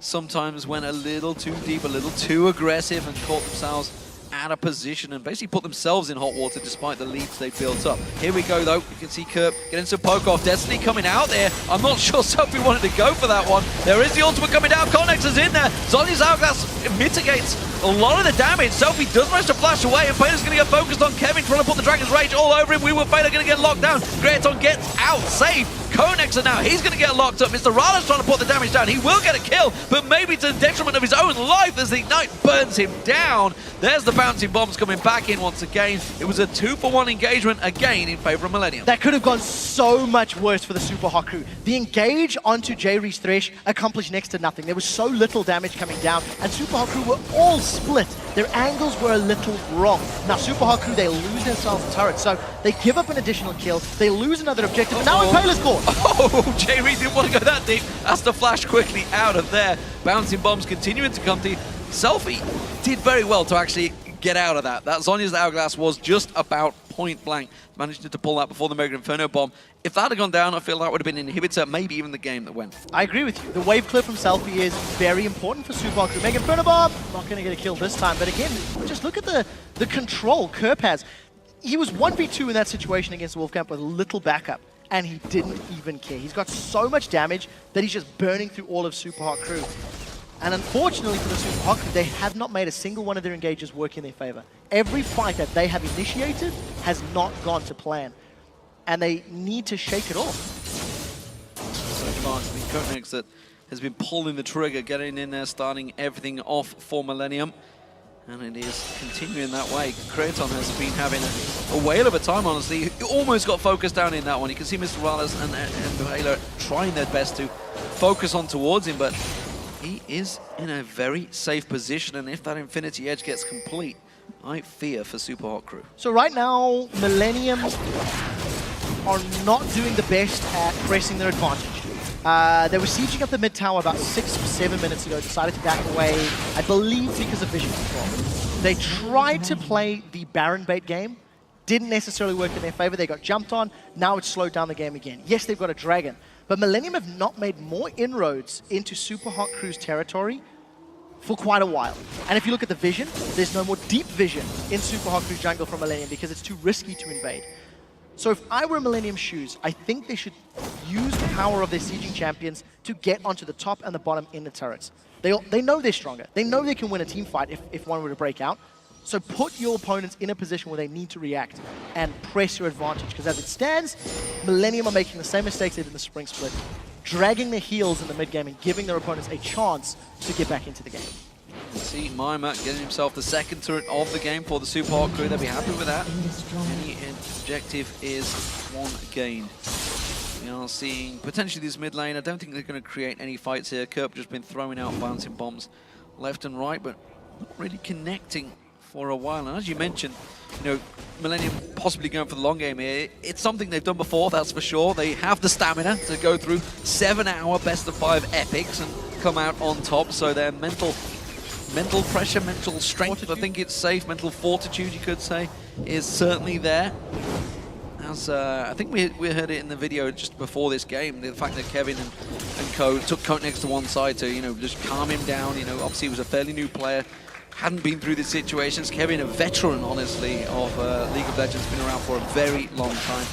sometimes went a little too deep, a little too aggressive, and caught themselves out of position and basically put themselves in hot water despite the leads they built up. Here we go though, you can see Kerp getting some poke off. Destiny coming out there. I'm not sure Sophie wanted to go for that one. There is the ultimate coming down. Kotenex is in there. Zhonya's Hourglass mitigates a lot of the damage. Sophie does manage to flash away, and Payla's going to get focused on Kevin, trying to put the Dragon's Rage all over him. We were Payla going to get locked down. Graton gets out safe. Kotenex are now, he's going to get locked up. Mr. Rale's trying to put the damage down. He will get a kill, but maybe to the detriment of his own life as the Ignite burns him down. There's the bouncing bombs coming back in once again. It was a 2-for-1 engagement again in favor of Millenium. That could have gone so much worse for the Super Haku. The engage onto J-Re's Thresh accomplished next to nothing. There was so little damage coming down, and Super Haku were all split. Their angles were a little wrong. Now Super Haku, they lose themselves the turret, so they give up an additional kill, they lose another objective, and now Impala's caught. Oh, J-Reed didn't want to go that deep. Has to flash quickly out of there. Bouncing bombs continuing to come to. Selfie did very well to actually get out of that. That Zhonya's Hourglass was just about point blank. Managed to pull that before the Mega Inferno Bomb. If that had gone down, I feel that would have been an inhibitor, maybe even the game that went. I agree with you. The wave clear from Selfie is very important for Super Haku. Mega Inferno Bomb, not going to get a kill this time. But again, just look at the control Kerp has. He was 1v2 in that situation against Wolfcamp with little backup, and he didn't even care. He's got so much damage that he's just burning through all of Super Haku. And unfortunately for the Super Haku, they have not made a single one of their engages work in their favor. Every fight that they have initiated has not gone to plan, and they need to shake it off. So far, it's been Kotenex that has been pulling the trigger, getting in there, starting everything off for Millenium. And it is continuing that way. Kraton has been having a whale of a time, honestly. He almost got focused down in that one. You can see Mr. Rales and Halo trying their best to focus on towards him, but he is in a very safe position. And if that Infinity Edge gets complete, I fear for Super Hot Crew. So right now, Millenium are not doing the best at pressing their advantage. They were sieging up the mid tower about 6 or 7 minutes ago, decided to back away, I believe because of vision control. They tried to play the Baron bait game, didn't necessarily work in their favor. They got jumped on, now it's slowed down the game again. Yes, they've got a dragon, but Millenium have not made more inroads into Super Hot Crew's territory for quite a while. And if you look at the vision, there's no more deep vision in Super Hot Crew's jungle from Millenium because it's too risky to invade. So if I were Millenium's shoes, I think they should use the power of their sieging champions to get onto the top and the bottom in the turrets. They know they're stronger. They know they can win a team fight if one were to break out. So put your opponents in a position where they need to react and press your advantage. Because as it stands, Millenium are making the same mistakes they did in the spring split, dragging their heels in the mid game and giving their opponents a chance to get back into the game. See Mima getting himself the second turret of the game for the Super Hot crew. They'll be happy with that. Any objective is one gained. We are seeing potentially this mid lane. I don't think they're going to create any fights here. Kerp just been throwing out bouncing bombs left and right, but not really connecting for a while. And as you mentioned, you know, Millenium possibly going for the long game here. It's something they've done before, that's for sure. They have the stamina to go through 7-hour best of 5 epics and come out on top. So their mental pressure, mental strength, fortitude. I think it's safe, mental fortitude, you could say, is certainly there. As I think we heard it in the video just before this game, the fact that Kevin and co took Conex to one side to, you know, just calm him down. You know, obviously he was a fairly new player, hadn't been through these situations. Kevin, a veteran, honestly, of League of Legends, been around for a very long time.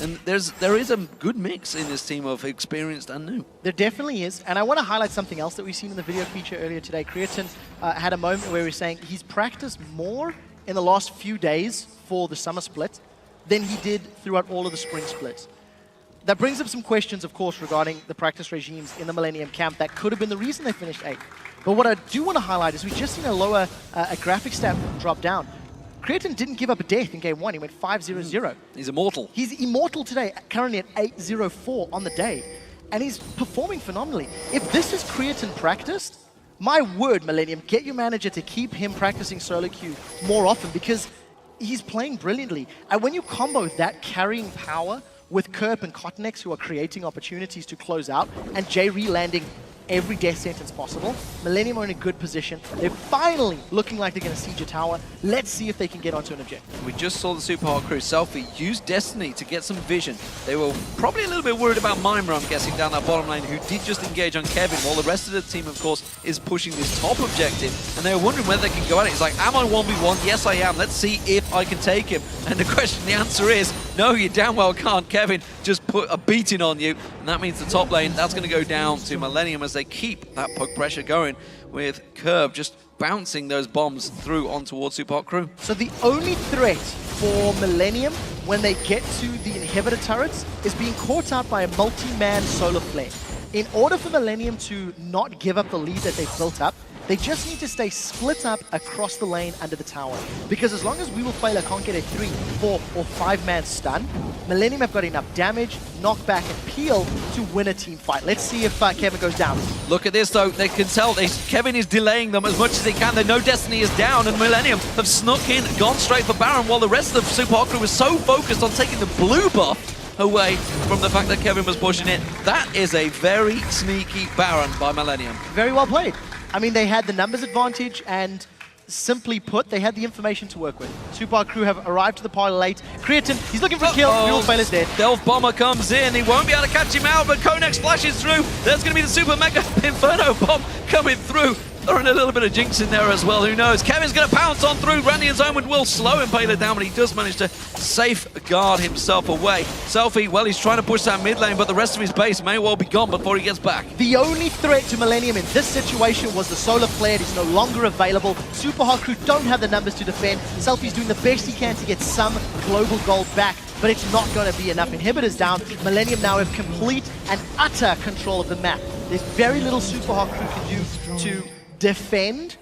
And there is a good mix in this team of experienced and new. There definitely is. And I want to highlight something else that we've seen in the video feature earlier today. Creatine had a moment where he was saying he's practiced more in the last few days for the summer split than he did throughout all of the spring splits. That brings up some questions, of course, regarding the practice regimes in the Millenium camp. That could have been the reason they finished 8th. But what I do want to highlight is we've just seen a lower a graphic stat drop down. Creatine didn't give up a death in game 1. He went 5-0-0. He's immortal. He's immortal today, currently at 8-0-4 on the day. And he's performing phenomenally. If this is Creatine practiced, my word, Millenium, get your manager to keep him practicing solo queue more often, because he's playing brilliantly. And when you combo that carrying power with Kerp and Cottonex, who are creating opportunities to close out, and J-Re landing every death sentence possible, Millenium are in a good position. They're finally looking like they're going to siege a tower. Let's see if they can get onto an objective. We just saw the Super Hot crew, Selfie, use Destiny to get some vision. They were probably a little bit worried about Mima, I'm guessing, down that bottom lane, who did just engage on Kevin, while the rest of the team, of course, is pushing this top objective. And they were wondering whether they can go at it. It's like, am I 1v1? Yes, I am. Let's see if I can take him. And the answer is, no, you damn well can't. Kevin just put a beating on you. And that means the top lane, that's going to go down to Millenium as they keep that poke pressure going, with Curve just bouncing those bombs through on towards Super Hot crew. So the only threat for Millenium when they get to the inhibitor turrets is being caught out by a multi-man solar flare. In order for Millenium to not give up the lead that they've built up, they just need to stay split up across the lane under the tower. Because as long as We Will Fail can't get a 3, 4, or 5-man stun, Millenium have got enough damage, knockback, and peel to win a team fight. Let's see if Kevin goes down. Look at this, though. They can tell Kevin is delaying them as much as they can. They know Destiny is down, and Millenium have snuck in, gone straight for Baron, while the rest of the Super Hot crew was so focused on taking the blue buff away from the fact that Kevin was pushing it. That is a very sneaky Baron by Millenium. Very well played. I mean, they had the numbers advantage, and simply put, they had the information to work with. Super Hot crew have arrived to the party late. Creatine, he's looking for a kill. We Will Fail is dead. Delph Bomber comes in. He won't be able to catch him out, but Conex flashes through. There's going to be the Super Mega Inferno Bomb coming through. Throwing a little bit of jinx in there as well, who knows? Kevin's going to pounce on through. Randy and Zoman will slow Impaler down, but he does manage to safeguard himself away. Selfie, well, he's trying to push that mid lane, but the rest of his base may well be gone before he gets back. The only threat to Millenium in this situation was the solar flare. It is no longer available. Super Hot crew don't have the numbers to defend. Selfie's doing the best he can to get some global gold back, but it's not going to be enough. Inhibitors down. Millenium now have complete and utter control of the map. There's very little Super Hot crew can do to defend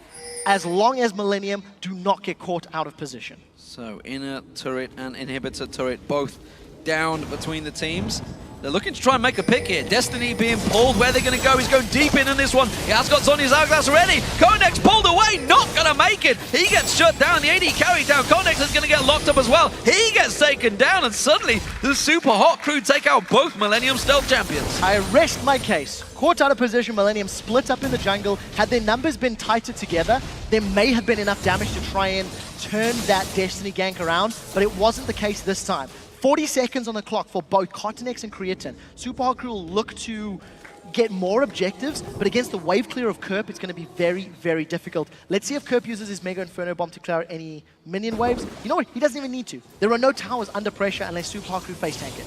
as long as Millenium do not get caught out of position. So inner turret and inhibitor turret both down between the teams. They're looking to try and make a pick here. Destiny being pulled. Where they're going to go? He's going deep in this one. He has got Zhonya's Hourglass already. Conex pulled away. Not going to make it. He gets shut down. The AD carried down. Conex is going to get locked up as well. He gets taken down. And suddenly, the Super Hot crew take out both Millenium Stealth champions. I rest my case. Caught out of position, Millenium split up in the jungle. Had their numbers been tighter together, there may have been enough damage to try and turn that Destiny gank around, but it wasn't the case this time. 40 seconds on the clock for both Cottonex and Creatine. Super Hot crew will look to get more objectives, but against the wave clear of Kerp, it's going to be very, very difficult. Let's see if Kerp uses his Mega Inferno Bomb to clear out any minion waves. You know what? He doesn't even need to. There are no towers under pressure unless Super Hot crew face tank it.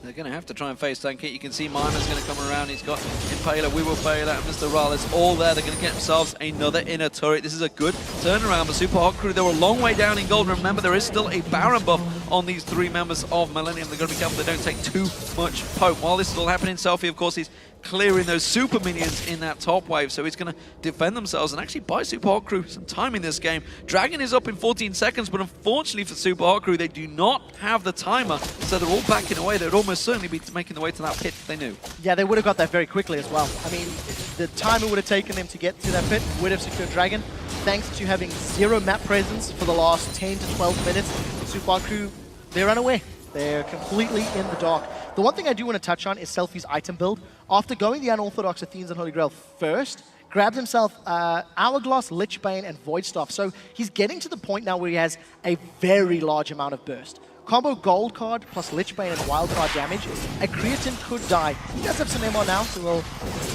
They're going to have to try and face tank it. You can see Mimer's going to come around. He's got Impaler, We Will Fail Out, Mr. Rales all there. They're going to get themselves another inner turret. This is a good turnaround for Super Hot Crew. They were a long way down in gold. Remember, there is still a Baron buff on these 3 members of Millenium. They're going to be careful they don't take too much poke. While this is all happening, Selfie, of course, he's clearing those super minions in that top wave, so he's going to defend themselves and actually buy Super Hot Crew some time in this game. Dragon is up in 14 seconds, but unfortunately for Super Hot Crew, they do not have the timer, so they're all backing away. They'd almost certainly be making their way to that pit if they knew. Yeah, they would have got that very quickly as well. I mean, the time it would have taken them to get to that pit would have secured Dragon. Thanks to having 0 map presence for the last 10 to 12 minutes, Super Hot Crew, they're unaware. They're completely in the dark. The one thing I do want to touch on is Selfie's item build. After going the Unorthodox Athenes and Holy Grail first, grabs himself Hourglass, Lichbane, and Void Staff. So he's getting to the point now where he has a very large amount of burst. Combo Gold Card plus Lichbane and Wild Card damage. A Creatine could die. He does have some MR now, so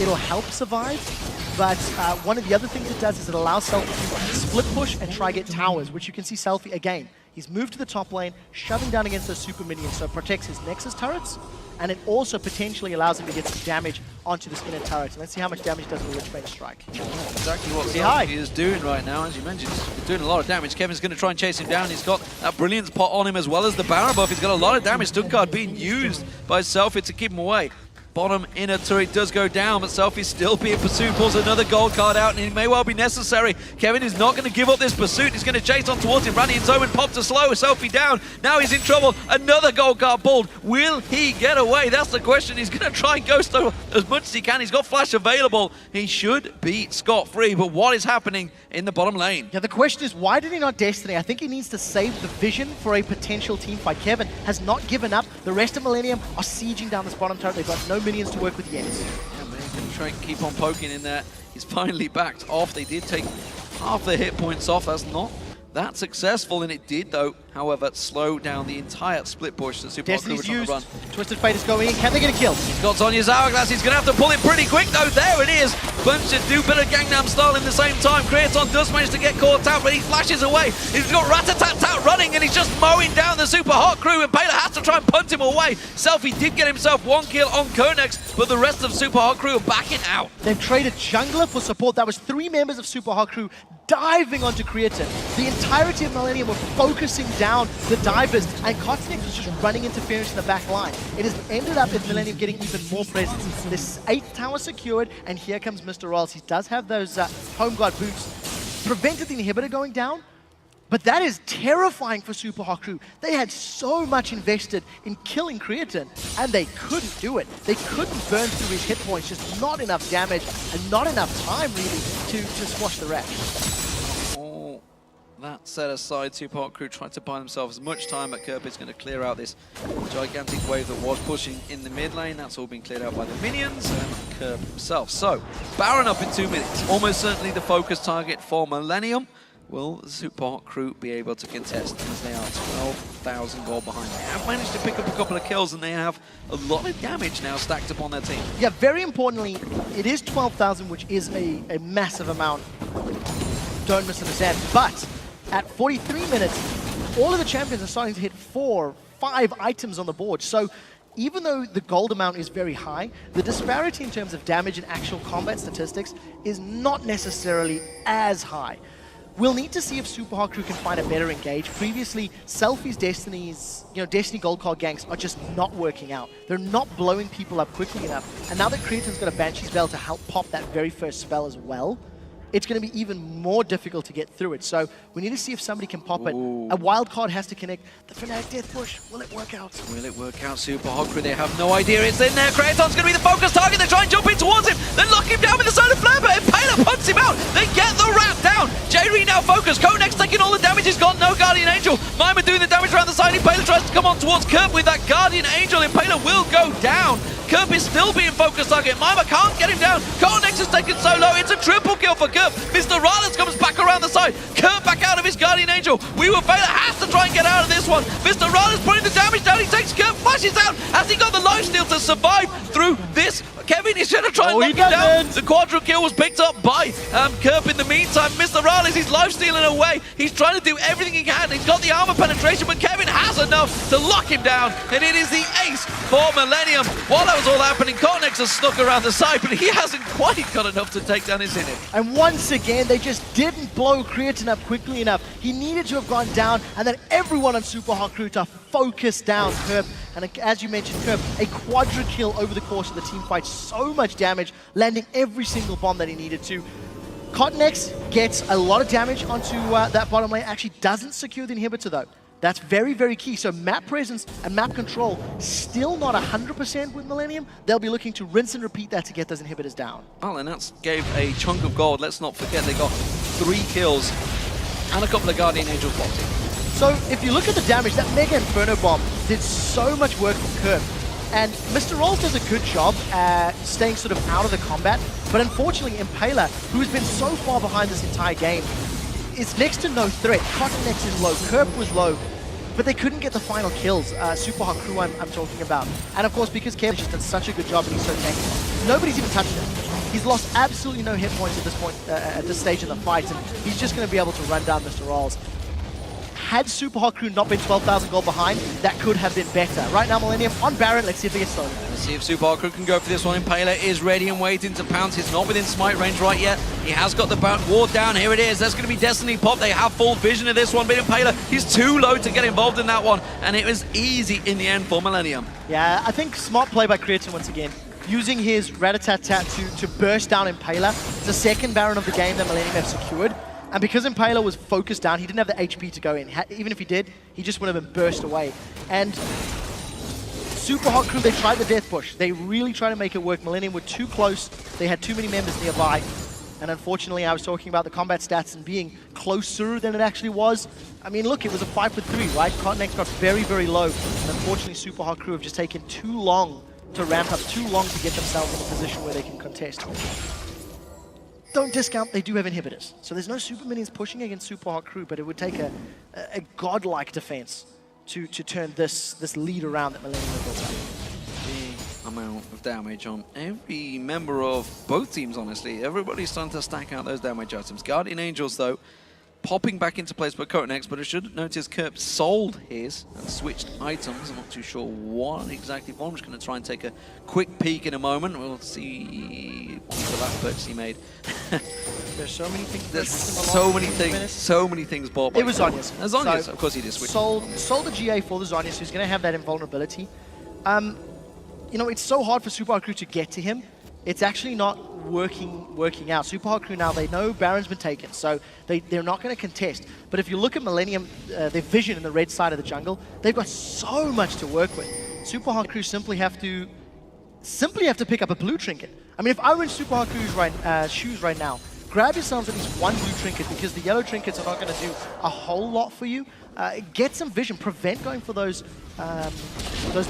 it'll help survive. But one of the other things it does is it allows Selfie to split push and try get towers, which you can see Selfie again. He's moved to the top lane, shoving down against those super minions, so it protects his Nexus turrets, and it also potentially allows him to get some damage onto this inner turret. And let's see how much damage does the Lichbane strike. Exactly what Selfie is doing right now, as you mentioned. He's doing a lot of damage. Kevin's going to try and chase him down. He's got that Brilliance pot on him as well as the Baron buff. He's got a lot of damage. Stuttgart being used by Selfie to keep him away. Bottom inner turret does go down, but Selfie's still being pursued. Pulls another gold card out, and it may well be necessary. Kevin is not going to give up this pursuit. He's going to chase on towards him. Randy and Zoman pop to slow Selfie down. Now he's in trouble. Another gold card pulled. Will he get away? That's the question. He's going to try and ghost as much as he can. He's got flash available. He should be scot-free, but what is happening in the bottom lane? Yeah, the question is, why did he not Destiny? I think he needs to save the vision for a potential team fight. Kevin has not given up. The rest of Millenium are sieging down this bottom turret. They've got no minions to work with yet. Yeah, but he's going to try and keep on poking in there. He's finally backed off. They did take half the hit points off. That's not that successful, and it did, though, however, slow down the entire split push that Super Hot Crew were trying to run. Twisted Fate is going in. Can they get a kill? He's got Sonya's Hourglass. He's going to have to pull it pretty quick, though. There it is. Bunch to do a bit of Gangnam Style in the same time. Creaton does manage to get caught out, but he flashes away. He's got Rat-a-tat-tat running, and he's just mowing down the Super Hot Crew, and Paler has to try and punt him away. Selfie did get himself 1 kill on Konex, but the rest of Super Hot Crew are backing out. They've traded jungler for support. That was 3 members of Super Hot Crew diving onto Creatine. The entirety of Millenium were focusing down the divers, and Kotinex was just running interference in the back line. It has ended up with Millenium getting even more presence. This 8th tower secured, and here comes Mr. Rolls. He does have those home guard boots. Prevented the inhibitor going down, but that is terrifying for Super Hot Crew. They had so much invested in killing Creatine, and they couldn't do it. They couldn't burn through his hit points, just not enough damage, and not enough time, really, to squash the wreck. That set aside, Super Hot Crew tried to buy themselves as much time, but Kirby's going to clear out this gigantic wave that was pushing in the mid lane. That's all been cleared out by the minions and Kirby himself. So, Baron up in 2 minutes. Almost certainly the focus target for Millenium. Will the Super Hot Crew be able to contest, as they are 12,000 gold behind? They have managed to pick up a couple of kills, and they have a lot of damage now stacked upon their team. Yeah, very importantly, it is 12,000, which is a massive amount. Don't misunderstand, but at 43 minutes, all of the champions are starting to hit 4, 5 items on the board. So even though the gold amount is very high, the disparity in terms of damage and actual combat statistics is not necessarily as high. We'll need to see if Super Hot Crew can find a better engage. Previously, Selfie's Destiny Gold Card ganks are just not working out. They're not blowing people up quickly enough. And now that Creatine's got a Banshee's Veil to help pop that very first spell as well, it's going to be even more difficult to get through it. So we need to see if somebody can pop it. A wild card has to connect. The Fnatic Death Push, will it work out? Will it work out? Super Hot Crew, they have no idea it's in there. Creaton's going to be the focus target. They try and jump in towards him. They lock him down with the Solar Flare, but Impaler punts him out. They get the wrap down. J-Re now focused. Konex taking all the damage. He's got no Guardian Angel. Mima doing the damage around the side. Impaler tries to come on towards Kerp with that Guardian Angel. Impaler will go down. Kerp is still being focused target. Mima can't get him down. Konex is taken so low. It's a triple kill for Kerp. Mr. Rales comes back around the side. Kerp back out of his Guardian Angel. We Will Fail has to try and get out of this one. Mr. Rales putting the damage down. He takes Kerp, flashes out. Has he got the lifesteal to survive through this? Kevin is going to try and knock him down. The quadra kill was picked up by Kerp in the meantime. Mr. Rales, he's lifestealing away. He's trying to do everything he can. He's got the armor penetration, but Kevin has enough to lock him down. And it is the ace for Millenium. While that was all happening, Cornex has snuck around the side, but he hasn't quite got enough to take down his Innic. And once again, they just didn't blow Creatine up quickly enough. He needed to have gone down, and then everyone on Super Hot Crew to focus down Kerp. And as you mentioned, Kerp, a quadra kill over the course of the team fight. So much damage, landing every single bomb that he needed to. Cottonex gets a lot of damage onto that bottom lane. Actually doesn't secure the inhibitor though. That's very, very key. So map presence and map control still not 100% with Millenium. They'll be looking to rinse and repeat that to get those inhibitors down. Well, and that gave a chunk of gold. Let's not forget they got 3 kills and a couple of Guardian Angels blocked in. So if you look at the damage, that Mega Inferno Bomb did so much work for Kerp. And Mr. Rolls does a good job at staying sort of out of the combat. But unfortunately, Impaler, who has been so far behind this entire game, is next to no threat. Cottonex is low, Kerp was low, but they couldn't get the final kills. Super Hot Crew I'm talking about. And of course, because Kevin's just done such a good job and he's so tanky, nobody's even touched him. He's lost absolutely no hit points at this point, at this stage in the fight, and he's just going to be able to run down Mr. Rolls. Had Super Hot Crew not been 12,000 gold behind, that could have been better. Right now, Millenium on Baron. Let's see if they get stolen. Let's see if Super Hot Crew can go for this one. Impaler is ready and waiting to pounce. He's not within smite range right yet. He has got the ward down. Here it is. That's going to be Destiny Pop. They have full vision of this one, but Impaler, he's too low to get involved in that one, and it was easy in the end for Millenium. Yeah, I think smart play by Creatine once again. Using his Rat-a-tat-tat to burst down Impaler. It's the second Baron of the game that Millenium have secured. And because Impaler was focused down, he didn't have the HP to go in. Even if he did, he just would have been burst away. And Super Hot Crew, they tried the death push. They really tried to make it work. Millenium were too close. They had too many members nearby. And unfortunately, I was talking about the combat stats and being closer than it actually was. I mean, look, it was a 5-for-3, right? Cottonex got very, very low. And unfortunately, Super Hot Crew have just taken too long to ramp up, too long to get themselves in a position where they can contest. Don't discount, they do have inhibitors. So there's no super minions pushing against Super Hot Crew, but it would take a godlike defense to turn this lead around that Millenium have built up. The amount of damage on every member of both teams, honestly. Everybody's starting to stack out those damage items. Guardian Angels, though, popping back into place by Cottonex, but I should notice Kerp sold his and switched items. I'm not too sure what exactly for. I'm just going to try and take a quick peek in a moment. We'll see the last purchase he made. There's so many things. There's so many things bought by it was Zhonya's. Zhonya's, of course he did switch. Sold the GA for the Zhonya's, who's going to have that invulnerability. You know, it's so hard for Super Hot Crew to get to him. It's actually not working out. Super Hot Crew now, they know Baron's been taken, so they're not going to contest. But if you look at Millenium, their vision in the red side of the jungle, they've got so much to work with. Super Hot Crew simply have to pick up a blue trinket. I mean, if I were in Super Hot Crew's shoes right now, grab yourselves at least one blue trinket, because the yellow trinkets are not going to do a whole lot for you. Get some vision, prevent going for those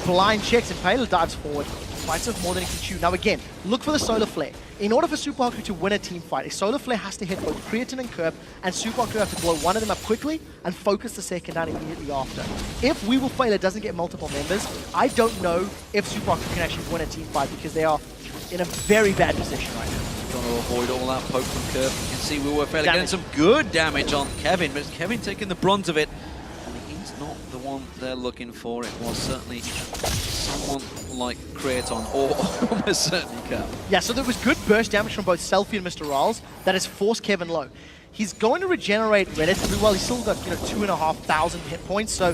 blind checks, and Impaler dives forward. Fights off more than he can chew. Now again, look for the solar flare. In order for Super Hot Crew to win a team fight, a solar flare has to hit both Creatine and Kerp, and Super Hot Crew have to blow one of them up quickly and focus the second down immediately after. If WeWillFailure doesn't get multiple members, I don't know if Super Hot Crew can actually win a team fight, because they are in a very bad position right now. Trying to avoid all that poke from Kerp. You can see WeWillFailure getting some good damage on Kevin, but Kevin taking the brunt of it. He's not the one they're looking for. It was certainly someone like Creaton, or almost certainly Kerp. Yeah, so there was good burst damage from both Selfie and Mr. Rolls that has forced Kevin low. He's going to regenerate relatively well. He's still got 2,500 hit points, so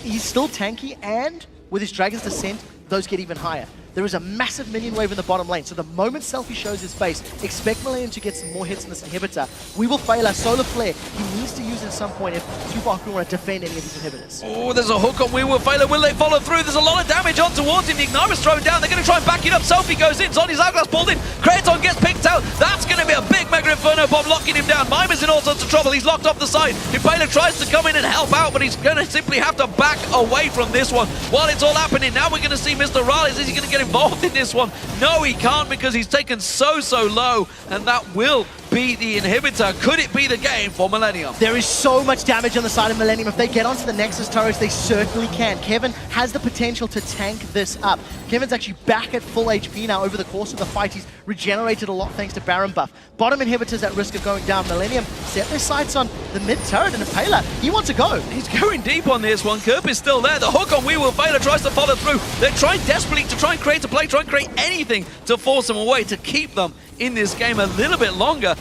he's still tanky, and with his Dragon's Descent, those get even higher. There is a massive minion wave in the bottom lane, so the moment Selfie shows his face, expect Millenium to get some more hits in this inhibitor. WeWillFailure, Solar Flare, he needs to use it at some point if Super Hot Crew want to defend any of these inhibitors. Oh, there's a hook on WeWillFailure. Will they follow through? There's a lot of damage on towards him. The Ignite is thrown down. They're going to try and back it up. Selfie goes in. Zhonya's Hourglass pulled in. Creaton gets picked out. That's going to be a big Mega Inferno Bomb locking him down. Mimer's in all sorts of trouble. He's locked off the side. Impaler tries to come in and help out, but he's going to simply have to back away from this one while it's all happening. Now we're going to see Mr. Raleigh. Is he going to get involved in this one? No, he can't, because he's taken so low, and that will be the inhibitor? Could it be the game for Millenium? There is so much damage on the side of Millenium. If they get onto the Nexus turrets, they certainly can. Kevin has the potential to tank this up. Kevin's actually back at full HP now over the course of the fight. He's regenerated a lot thanks to Baron buff. Bottom inhibitors at risk of going down. Millenium set their sights on the mid turret, and Impaler, he wants to go. He's going deep on this one. Kerp is still there. The hook on We Will Failure tries to follow through. They're trying desperately to try and create a play, try and create anything to force them away, to keep them in this game a little bit longer.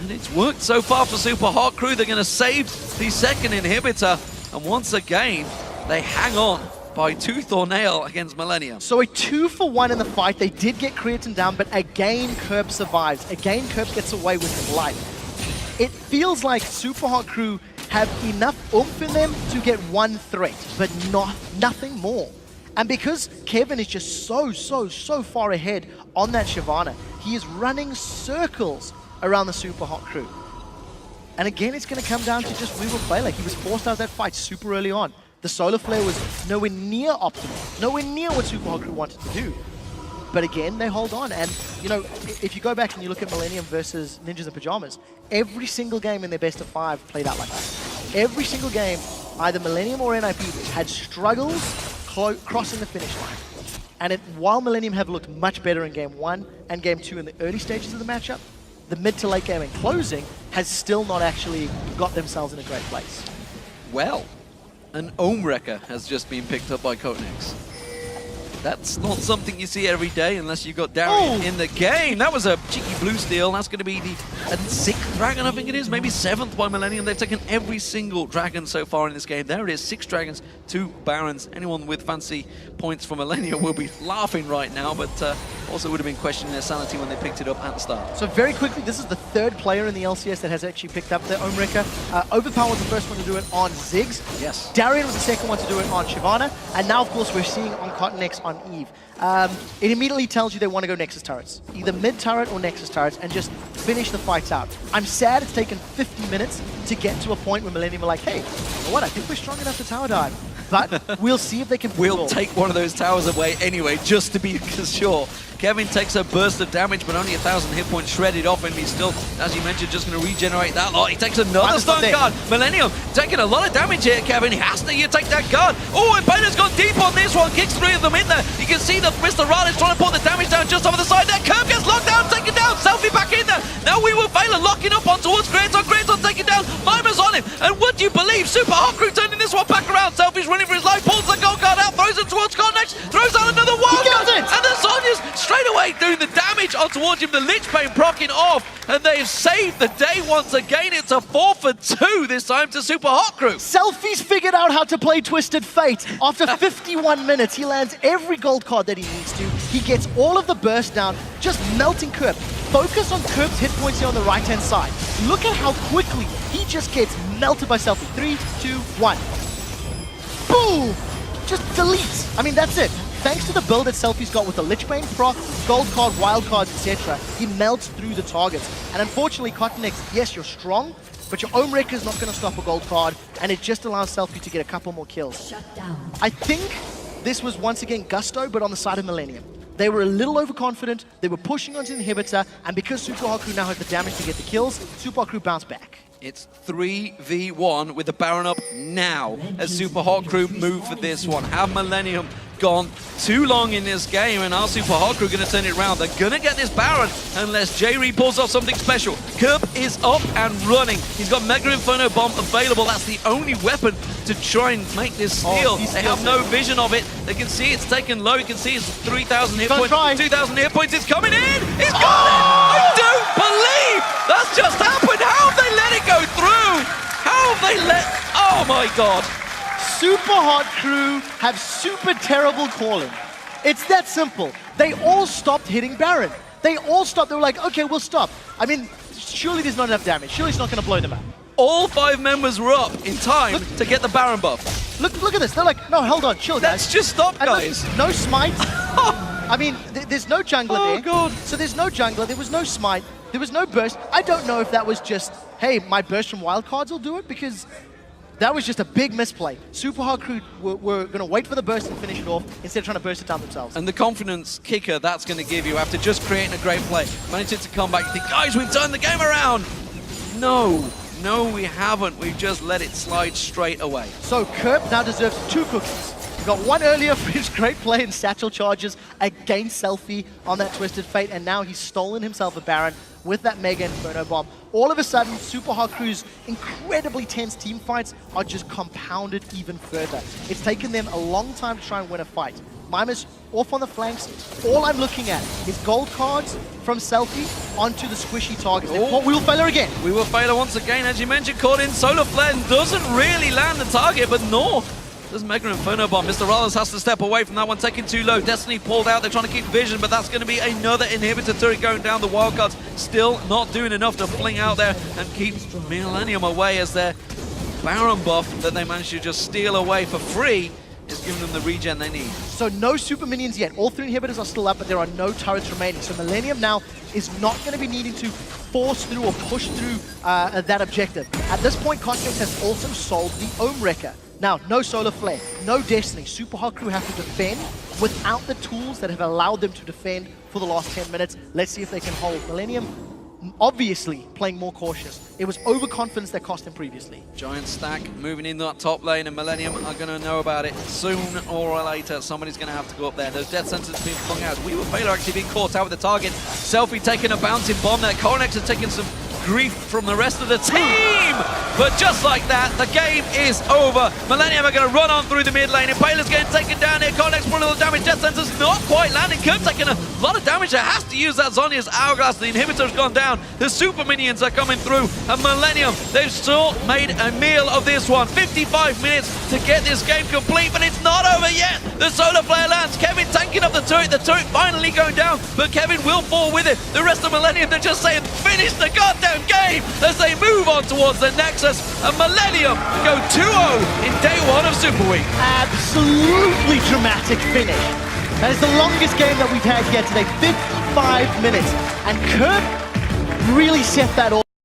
And it's worked so far for Super Hot Crew. They're going to save the second inhibitor. And once again, they hang on by tooth or nail against Millenium. So a 2-for-1 in the fight. They did get Creatine down, but again, Kerp survives. Again, Kerp gets away with his life. It feels like Super Hot Crew have enough oomph in them to get one threat, but nothing more. And because Kevin is just so far ahead on that Shyvana, he is running circles around the Super Hot Crew. And again, it's going to come down to just We Will Play. Like, he was forced out of that fight super early on. The Solar Flare was nowhere near optimal, nowhere near what Super Hot Crew wanted to do. But again, they hold on. And, you know, if you go back and you look at Millenium versus Ninjas in Pajamas, every single game in their best of 5 played out like that. Every single game, either Millenium or NIP had struggles crossing the finish line. And while Millenium have looked much better in Game 1 and Game 2 in the early stages of the matchup, the mid to late game and closing has still not actually got themselves in a great place. Well, an Ohm Wrecker has just been picked up by Cotenex. That's not something you see every day unless you've got Darian in the game. That was a cheeky blue steal. That's going to be the 6th dragon, I think it is, maybe 7th by Millenium. They've taken every single dragon so far in this game. There it is, 6 dragons, 2 barons. Anyone with fancy points for Millenium will be laughing right now, but also would have been questioning their sanity when they picked it up at the start. So very quickly, this is the 3rd player in the LCS that has actually picked up the Ohm Wrecker. Overpower was the first one to do it on Ziggs. Yes. Darian was the second one to do it on Shyvana. And now, of course, we're seeing on Cotenex on Eve. It immediately tells you they want to go Nexus turrets. Either mid turret or Nexus turrets and just finish the fights out. I'm sad it's taken 50 minutes to get to a point where Millenium are like, hey, you know what, I think we're strong enough to tower dive. But we'll see if they can... We'll take one of those towers away anyway, just to be sure. Kevin takes a burst of damage, but only 1,000 hit points shredded off him. He's still, as you mentioned, just going to regenerate that lot. He takes another stun guard. Millenium taking a lot of damage here, Kevin. He has to take that guard. Oh, and Bader's gone deep on this one. Kicks 3 of them in there. You can see that Mr. Rad is trying to put the damage down just over the side there. Kerp gets locked down, taken down. Selfie back in there. Now We Will Fail locking up on towards Grayson. Grayson taken down. Mimer's on him. And would you believe, Super Hot Crew turning this one back around. Selfie's running for his life, pulls the gold card out, throws it towards Cotenex, throws out another wild card. And then Sonya's straight away doing the damage on towards him. The Lich Bane proccing off, and they've saved the day once again. It's a 4-for-2 this time to Super Hot Crew. Selfie's figured out how to play Twisted Fate. After 51 minutes, he lands every gold card that he needs to. He gets all of the burst down, just melting Kerp. Focus on Kerp's hit points here on the right-hand side. Look at how quickly he just gets melted by Selfie. 3, 2, 1. Boom! Just deletes. I mean, that's it. Thanks to the build that Selfie's got with the Lich Bane proc, gold card, wild cards, etc., he melts through the targets. And unfortunately, Cotenex, yes, you're strong, but your Ohm Wrecker is not going to stop a gold card, and it just allows Selfie to get a couple more kills. Shut down. I think this was once again gusto, but on the side of Millenium. They were a little overconfident, they were pushing onto the inhibitor, and because Super Hot Crew now has the damage to get the kills, Super Hot Crew bounced back. It's 3v1 with the Baron up now as Super Hot Crew move for this one. Have Millenium gone too long in this game, and our Super Hot Crew going to turn it around? They're going to get this Baron unless J-Ree pulls off something special. Kerp is up and running. He's got Mega Inferno Bomb available. That's the only weapon to try and make this steal. They have no vision of it. They can see it's taken low. You can see it's 3,000 hit points, 2,000 hit points. It's coming in. He's got it. I don't believe that's just happened. How have they let it go through? How have they let... Oh my God. Super Hot Crew have super terrible calling. It's that simple. They all stopped hitting Baron. They all stopped. They were like, okay, we'll stop. I mean, surely there's not enough damage. Surely it's not going to blow them up. All 5 members were up in time to get the Baron buff. Look at this. They're like, no, hold on, chill, guys. Let's just stop, guys. Look, no smite. I mean, there's no jungler there. God. So there's no jungler. There was no smite. There was no burst. I don't know if that was just, hey, my burst from wildcards will do it, because That was just a big misplay. Super Hard Crew were going to wait for the burst and finish it off instead of trying to burst it down themselves. And the confidence kicker that's going to give you after just creating a great play. Managing to come back, you think, guys, we've turned the game around. No, we haven't. We've just let it slide straight away. So Kerb now deserves 2 cookies. He got 1 earlier for his great play in satchel charges against Selfie on that Twisted Fate, and now he's stolen himself a Baron with that Mega Inferno Bomb. All of a sudden, Super Hard Crew's incredibly tense team fights are just compounded even further. It's taken them a long time to try and win a fight. Mimer's off on the flanks. All I'm looking at is gold cards from Selfie onto the squishy targets. We will failure again. We will failure once again, as you mentioned, caught in Solar Flare doesn't really land the target, but nor does Mega Inferno Bomb. Mr. Rollins has to step away from that one, taking too low. Destiny pulled out, they're trying to keep vision, but that's going to be another inhibitor turret going down. The Wildcards still not doing enough to fling out there and keep Millenium away, as their Baron buff that they managed to just steal away for free is giving them the regen they need. So no super minions yet. All 3 inhibitors are still up, but there are no turrets remaining. So Millenium now is not going to be needing to force through or push through that objective. At this point, Cosmic has also sold the Ohm Wrecker. Now, no Solar Flare, no Destiny. Super Hard Crew have to defend without the tools that have allowed them to defend for the last 10 minutes. Let's see if they can hold. Millenium obviously playing more cautious. It was overconfidence that cost him previously. Giant stack moving in that top lane, and Millenium are going to know about it sooner or later. Somebody's going to have to go up there. Those death sentences being flung out. We were failure actually being caught out with the target. Selfie taking a bouncing bomb there. Coronex has taken some grief from the rest of the team. But just like that, the game is over. Millenium are going to run on through the mid lane. Impaler's getting taken down here. Coronex pulling the damage. Death Sentence's not quite landing. Kerb taking a lot of damage there. Has to use that Zhonya's Hourglass. The inhibitor's gone down. The super minions are coming through. And Millenium, they've still made a meal of this one. 55 minutes to get this game complete, but it's not over yet. The Solar Flare lands. Kevin tanking up the turret finally going down, but Kevin will fall with it. The rest of Millenium, they're just saying, finish the goddamn game as they move on towards the Nexus, and Millenium go 2-0 in day 1 of SuperWeek. Absolutely dramatic finish. That is the longest game that we've had here today, 55 minutes. And Kerb really set that off.